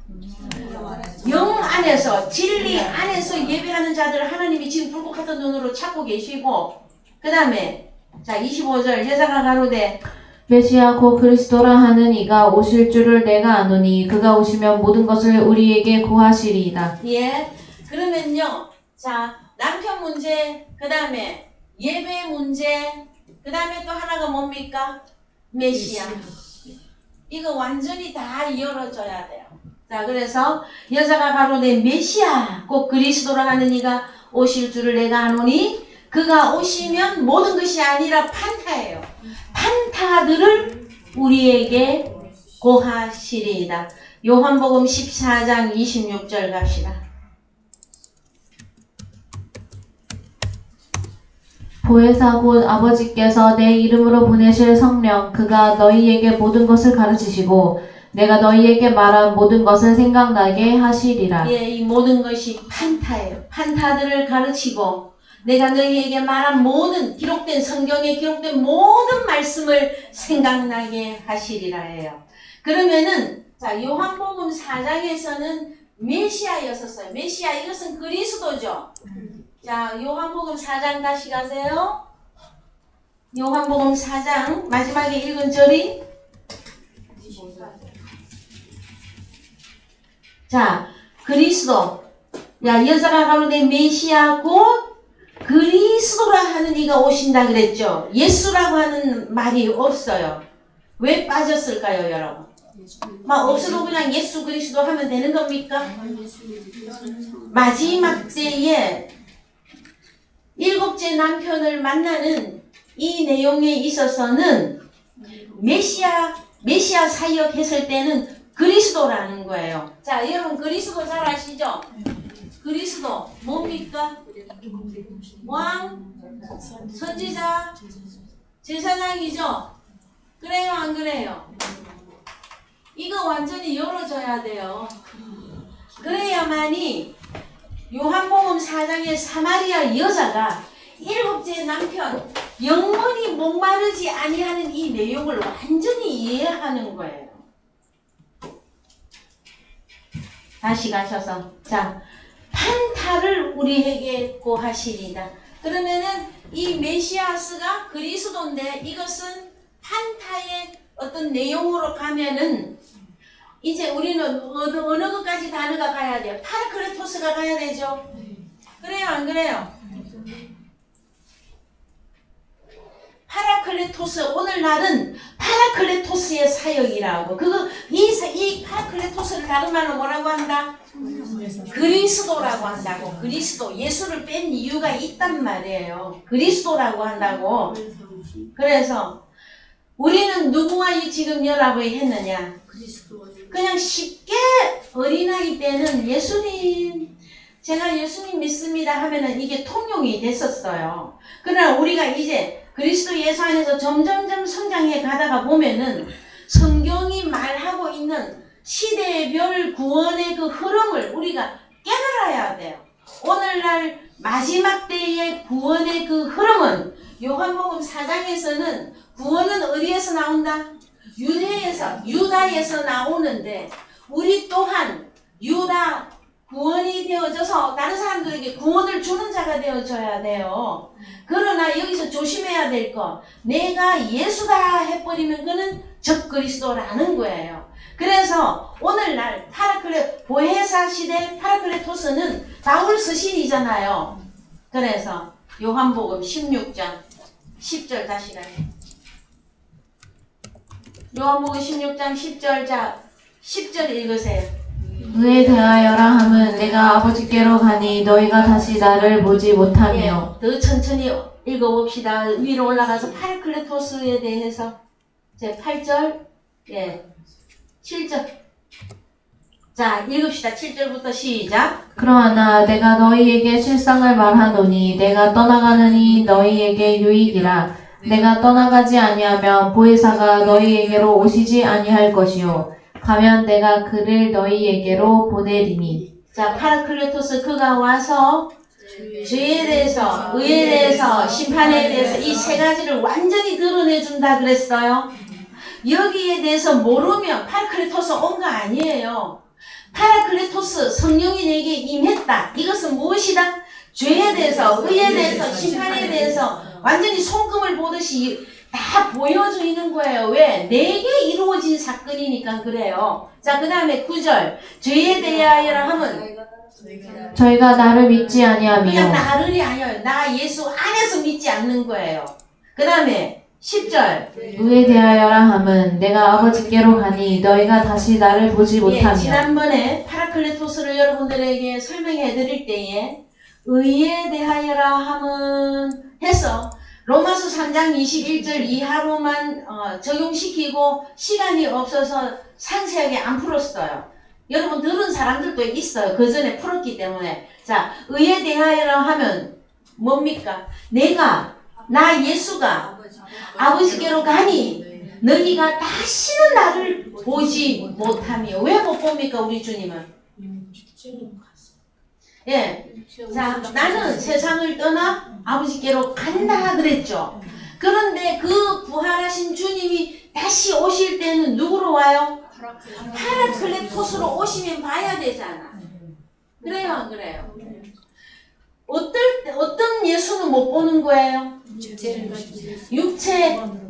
영 안에서, 진리 안에서 예배하는 자들을 하나님이 지금 불꽃 같은 눈으로 찾고 계시고, 그 다음에 자 25절 여자가 가로되 메시아 곧 그리스도라 하는 이가 오실 줄을 내가 아노니 그가 오시면 모든 것을 우리에게 고하시리이다. 예. 그러면요. 자, 남편 문제, 그 다음에 예배 문제, 그 다음에 또 하나가 뭡니까? 메시아. 이거 완전히 다 열어줘야 돼요. 자, 그래서 여자가 가로되 메시아 곧 그리스도라 하는 이가 오실 줄을 내가 아노니 그가 오시면 모든 것이 아니라 판타예요. 판타들을 우리에게 고하시리이다. 요한복음 14장 26절 갑시다. 보혜사 곧 아버지께서 내 이름으로 보내실 성령 그가 너희에게 모든 것을 가르치시고 내가 너희에게 말한 모든 것을 생각나게 하시리라. 예, 이 모든 것이 판타예요. 판타들을 가르치고 내가 너희에게 말한 모든 기록된 성경에 기록된 모든 말씀을 생각나게 하시리라 해요. 그러면은 자 요한복음 4장에서는 메시아였었어요. 메시아 이것은 그리스도죠. 자 요한복음 4장 다시 가세요. 요한복음 4장 마지막에 읽은 절이 자 그리스도 야 여자가 가로되 메시아 곧 그리스도라 하는 이가 오신다 그랬죠. 예수라고 하는 말이 없어요. 왜 빠졌을까요, 여러분? 막 없어도 그냥 예수 그리스도 하면 되는 겁니까? 마지막 때에 일곱째 남편을 만나는 이 내용에 있어서는 메시아 사역 했을 때는 그리스도라는 거예요. 자, 여러분 그리스도 잘 아시죠? 그리스도 뭡니까? 왕, 선지자, 제사장이죠? 그래요 안 그래요? 이거 완전히 열어줘야 돼요. 그래야만이 요한복음 4장의 사마리아 여자가 일곱째 남편 영원히 목마르지 아니하는 이 내용을 완전히 이해하는 거예요. 다시 가셔서 자 판타를 우리에게 고하시리다. 그러면은 이 메시아스가 그리스도인데 이것은 판타의 어떤 내용으로 가면은 이제 우리는 어느 것까지 단어가 가야 돼요? 파라클레토스가 가야 되죠. 그래요, 안 그래요? 파라클레토스, 오늘날은 파라클레토스의 사역이라고. 이 파라클레토스를 다른 말로 뭐라고 한다? 그리스도라고 한다고. 그리스도, 예수를 뺀 이유가 있단 말이에요. 그리스도라고 한다고. 그래서 우리는 누구와 지금 연합을 했느냐? 그냥 쉽게 어린아이 때는 예수님, 제가 예수님 믿습니다 하면은 이게 통용이 됐었어요. 그러나 우리가 이제 그리스도 예수 안에서 점점점 성장해 가다가 보면은 성경이 말하고 있는 시대별 구원의 그 흐름을 우리가 깨달아야 돼요. 오늘날 마지막 때의 구원의 그 흐름은 요한복음 4장에서는 구원은 어디에서 나온다? 유다에서 나오는데 우리 또한 유다 구원이 되어져서 다른 사람들에게 구원을 주는 자가 되어져야 돼요. 그러나 여기서 조심해야 될 거, 내가 예수다 해버리면 그는 적그리스도라는 거예요. 그래서 오늘날 보헤사 시대 파라클레토스는 바울 서신이잖아요. 그래서 요한복음 16장 10절 다시 가요. 요한복음 16장 10절, 자 10절 읽으세요. 그에 대하여라 함은 내가 아버지께로 가니 너희가 다시 나를 보지 못하며. 더 천천히 읽어봅시다. 위로 올라가서 파라클레토스에 대해서 제 8절, 7절. 자, 읽읍시다. 7절부터 시작. 그러하나 내가 너희에게 실상을 말하노니 내가 떠나가느니 너희에게 유익이라. 내가 떠나가지 아니하면 보혜사가 너희에게로 오시지 아니할 것이요 가면 내가 그를 너희에게로 보내리니. 자, 파라클레토스 그가 와서 죄에 대해서, 의에 대해서, 심판에 대해서 이 세 가지를 완전히 드러내준다 그랬어요. 여기에 대해서 모르면 파라클레토스 온 거 아니에요. 파라클레토스, 성령이 내게 임했다. 이것은 무엇이다? 죄에 대해서, 의에 대해서, 심판에 대해서 완전히 손금을 보듯이 다 보여주는 거예요. 왜? 내게 이루어진 사건이니까 그래요. 자, 그 다음에 9절. 죄에 대하여라 하면 저희가 나를 믿지 그냥 아니하며. 나를 아니에요. 나 예수 안에서 믿지 않는 거예요. 그 다음에 10절. 의에 대하여라 함은 내가 아버지께로 가니 너희가 다시 나를 보지 못하며. 지난번에 파라클레토스를 여러분들에게 설명해 드릴 때에 의에 대하여라 함은 해서 로마서 3장 21절 이하로만 적용시키고 시간이 없어서 상세하게 안 풀었어요. 여러분 들은 사람들도 있어요. 그 전에 풀었기 때문에. 자, 의에 대하여라 하면 뭡니까? 나 예수가 아버지께로 가니 너희가 다시는 나를 보지 못하며. 왜 못 봅니까 우리 주님은? 예. 자, 나는 세상을 떠나 아버지께로 간다 그랬죠. 그런데 그 부활하신 주님이 다시 오실 때는 누구로 와요? 파라클레토스로 오시면 봐야 되잖아. 그래요, 안 그래요? 어떤 예수는 못 보는 거예요?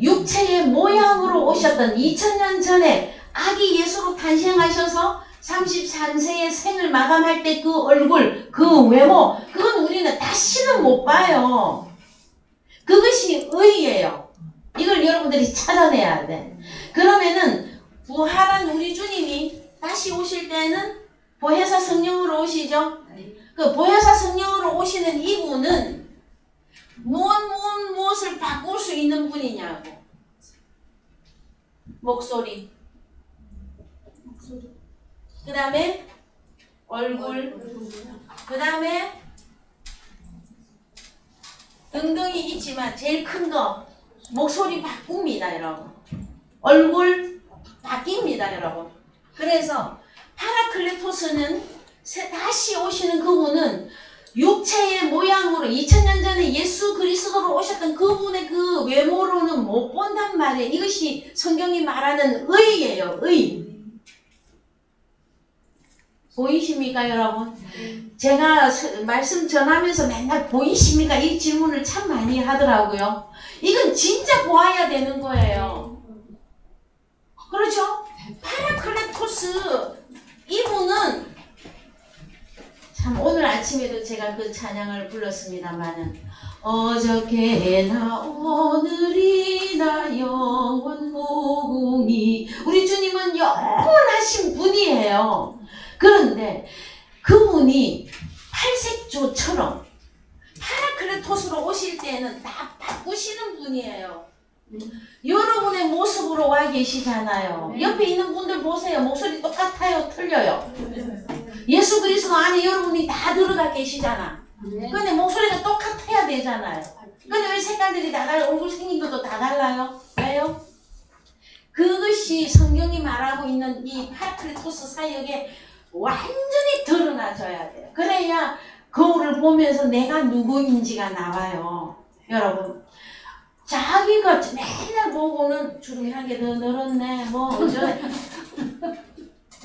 육체의 모양으로 오셨던 2000년 전에 아기 예수로 탄생하셔서 33세의 생을 마감할 때 그 얼굴, 그 외모, 그건 우리는 다시는 못 봐요. 그것이 의예요. 이걸 여러분들이 찾아내야 돼. 그러면은 부활한 우리 주님이 다시 오실 때는 보혜사 성령으로 오시죠. 그 보혜사 성령으로 오시는 이분은 무엇을 바꿀 수 있는 분이냐고. 목소리. 그 다음에 얼굴. 그 다음에 등등이 있지만 제일 큰 거 목소리 바꿉니다, 여러분. 얼굴 바뀝니다, 여러분. 그래서 파라클레토스는 다시 오시는 그분은 육체의 모양으로 2000년 전에 예수 그리스도로 오셨던 그분의 그 외모로는 못 본단 말이에요. 이것이 성경이 말하는 의예요. 의. 보이십니까, 여러분? 제가 말씀 전하면서 맨날 보이십니까? 이 질문을 참 많이 하더라고요. 이건 진짜 보아야 되는 거예요. 그렇죠? 파라클레토스, 이분은 참 오늘 아침에도 제가 그 찬양을 불렀습니다만은 어저께나 오늘이나 영원 무궁히, 우리 주님은 영원하신 분이에요. 그런데 그분이 팔색조처럼 파라클레토스로 오실 때는 다 바꾸시는 분이에요. 여러분의 모습으로 와 계시잖아요. 옆에 있는 분들 보세요. 목소리 똑같아요? 틀려요? 예수 그리스도 안에 여러분이 다 들어가 계시잖아. 근데 목소리가 똑같아야 되잖아요. 근데 왜 색깔들이 다 달라요? 얼굴 생긴 것도 다 달라요? 왜요? 그것이 성경이 말하고 있는 이 파라클레토스 사역에 완전히 드러나져야 돼요. 그래야 거울을 보면서 내가 누구인지가 나와요. 여러분, 자기가 맨날 보고는 주름이 한 개 더 늘었네, 뭐 어쩌네.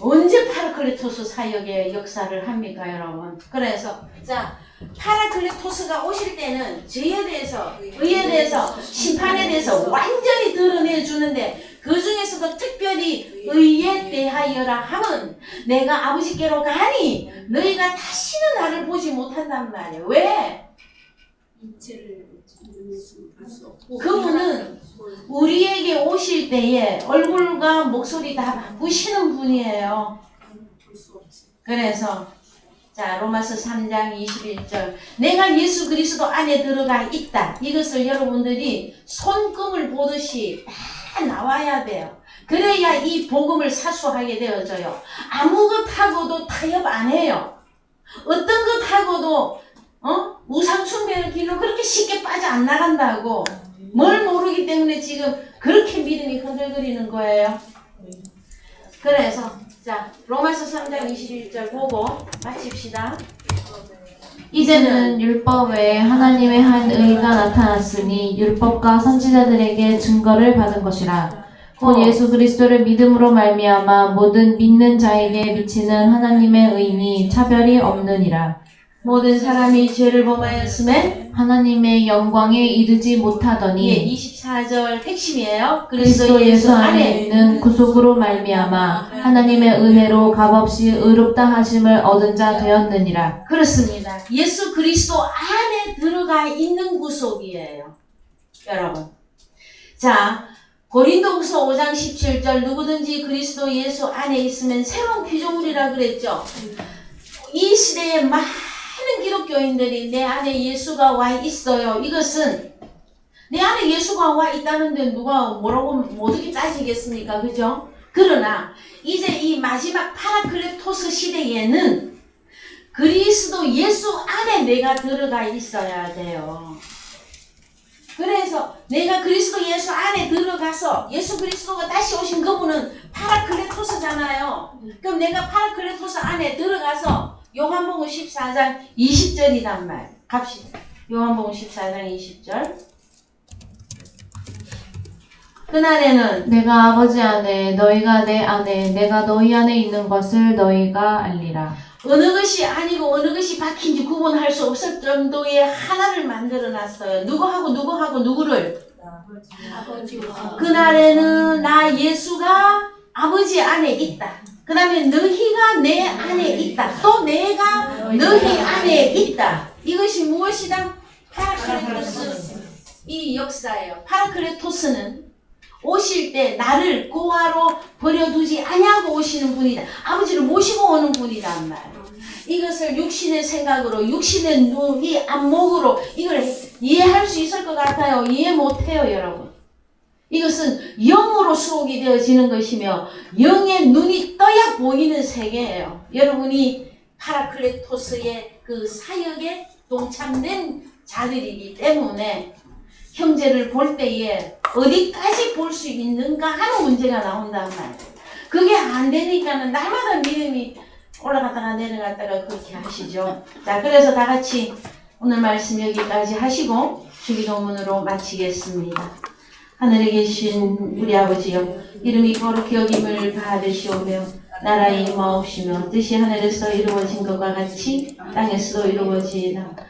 언제 파라클레토스 사역의 역사를 합니까, 여러분? 그래서 자, 파라클레토스가 오실 때는 죄에 대해서, 의에 대해서, 심판에 대해서 완전히 드러내 주는데, 그 중에서도 특별히 의에 대하여라 함은 내가 아버지께로 가니 너희가 다시는 나를 보지 못한단 말이에요. 왜? 그분은 우리에게 오실 때에 얼굴과 목소리 다 바꾸시는 분이에요. 그래서 자, 로마서 3장 21절, 내가 예수 그리스도 안에 들어가 있다. 이것을 여러분들이 손금을 보듯이 다 나와야 돼요. 그래야 이 복음을 사수하게 되어져요. 아무것하고도 타협 안 해요. 어떤 것하고도 우상숭배의 길로 그렇게 쉽게 빠져 안 나간다고. 뭘 모르기 때문에 지금 그렇게 믿음이 흔들거리는 거예요. 그래서 자, 로마서 3장 21절 보고 마칩시다. 이제는 율법 외에 하나님의 한 의가 나타났으니 율법과 선지자들에게 증거를 받은 것이라. 곧 예수 그리스도를 믿음으로 말미암아 모든 믿는 자에게 미치는 하나님의 의니 차별이 없느니라. 모든 사람이 죄를 범하였음에 하나님의 영광에 이르지 못하더니 24절 핵심이에요. 그리스도 예수 안에 있는 구속으로 말미암아 하나님의 은혜로 값없이 의롭다 하심을 얻은 자 되었느니라. 그렇습니다. 예수 그리스도 안에 들어가 있는 구속이에요. 여러분. 자, 고린도후서 5장 17절, 누구든지 그리스도 예수 안에 있으면 새로운 피조물이라 그랬죠. 이 시대에 많은 기독교인들이 내 안에 예수가 와 있어요. 이것은 내 안에 예수가 와 있다는데 누가 뭐라고 어떻게 따지겠습니까? 그죠? 그러나 이제 이 마지막 파라클레토스 시대에는 그리스도 예수 안에 내가 들어가 있어야 돼요. 그래서 내가 그리스도 예수 안에 들어가서 예수 그리스도가 다시 오신 그분은 파라클레토스잖아요. 그럼 내가 파라클레토스 안에 들어가서 요한복음 14장 20절이란 말. 갑시다. 요한복음 14장 20절. 그날에는 내가 아버지 안에 너희가 내 안에 내가 너희 안에 있는 것을 너희가 알리라. 어느 것이 아니고 어느 것이 박힌지 구분할 수 없을 정도의 하나를 만들어 놨어요. 누구하고 누구를? 아버지와 그날에는 나 예수가 아버지 안에 있다. 그 다음에 너희가 내 안에 있다. 또 내가 너희 안에 있다. 이것이 무엇이다? 파라클레토스. 이 역사예요. 파라클레토스는 오실 때 나를 고아로 버려두지 아니하고 오시는 분이다. 아버지를 모시고 오는 분이란 말. 이것을 육신의 생각으로, 육신의 눈이 안목으로 이걸 이해할 수 있을 것 같아요. 이해 못해요, 여러분. 이것은 영으로 수록이 되어지는 것이며 영의 눈이 떠야 보이는 세계예요. 여러분이 파라클레토스의 그 사역에 동참된 자들이기 때문에 형제를 볼 때에 어디까지 볼 수 있는가 하는 문제가 나온단 말이에요. 그게 안 되니까는 날마다 믿음이 올라갔다가 내려갔다가 그렇게 하시죠. 자, 그래서 다 같이 오늘 말씀 여기까지 하시고 주기도문으로 마치겠습니다. 하늘에 계신 우리 아버지여, 이름이 거룩히 여김을 받으시오며 나라의 임하옵시며 뜻이 하늘에서 이루어진 것과 같이 땅에서도 이루어지이다.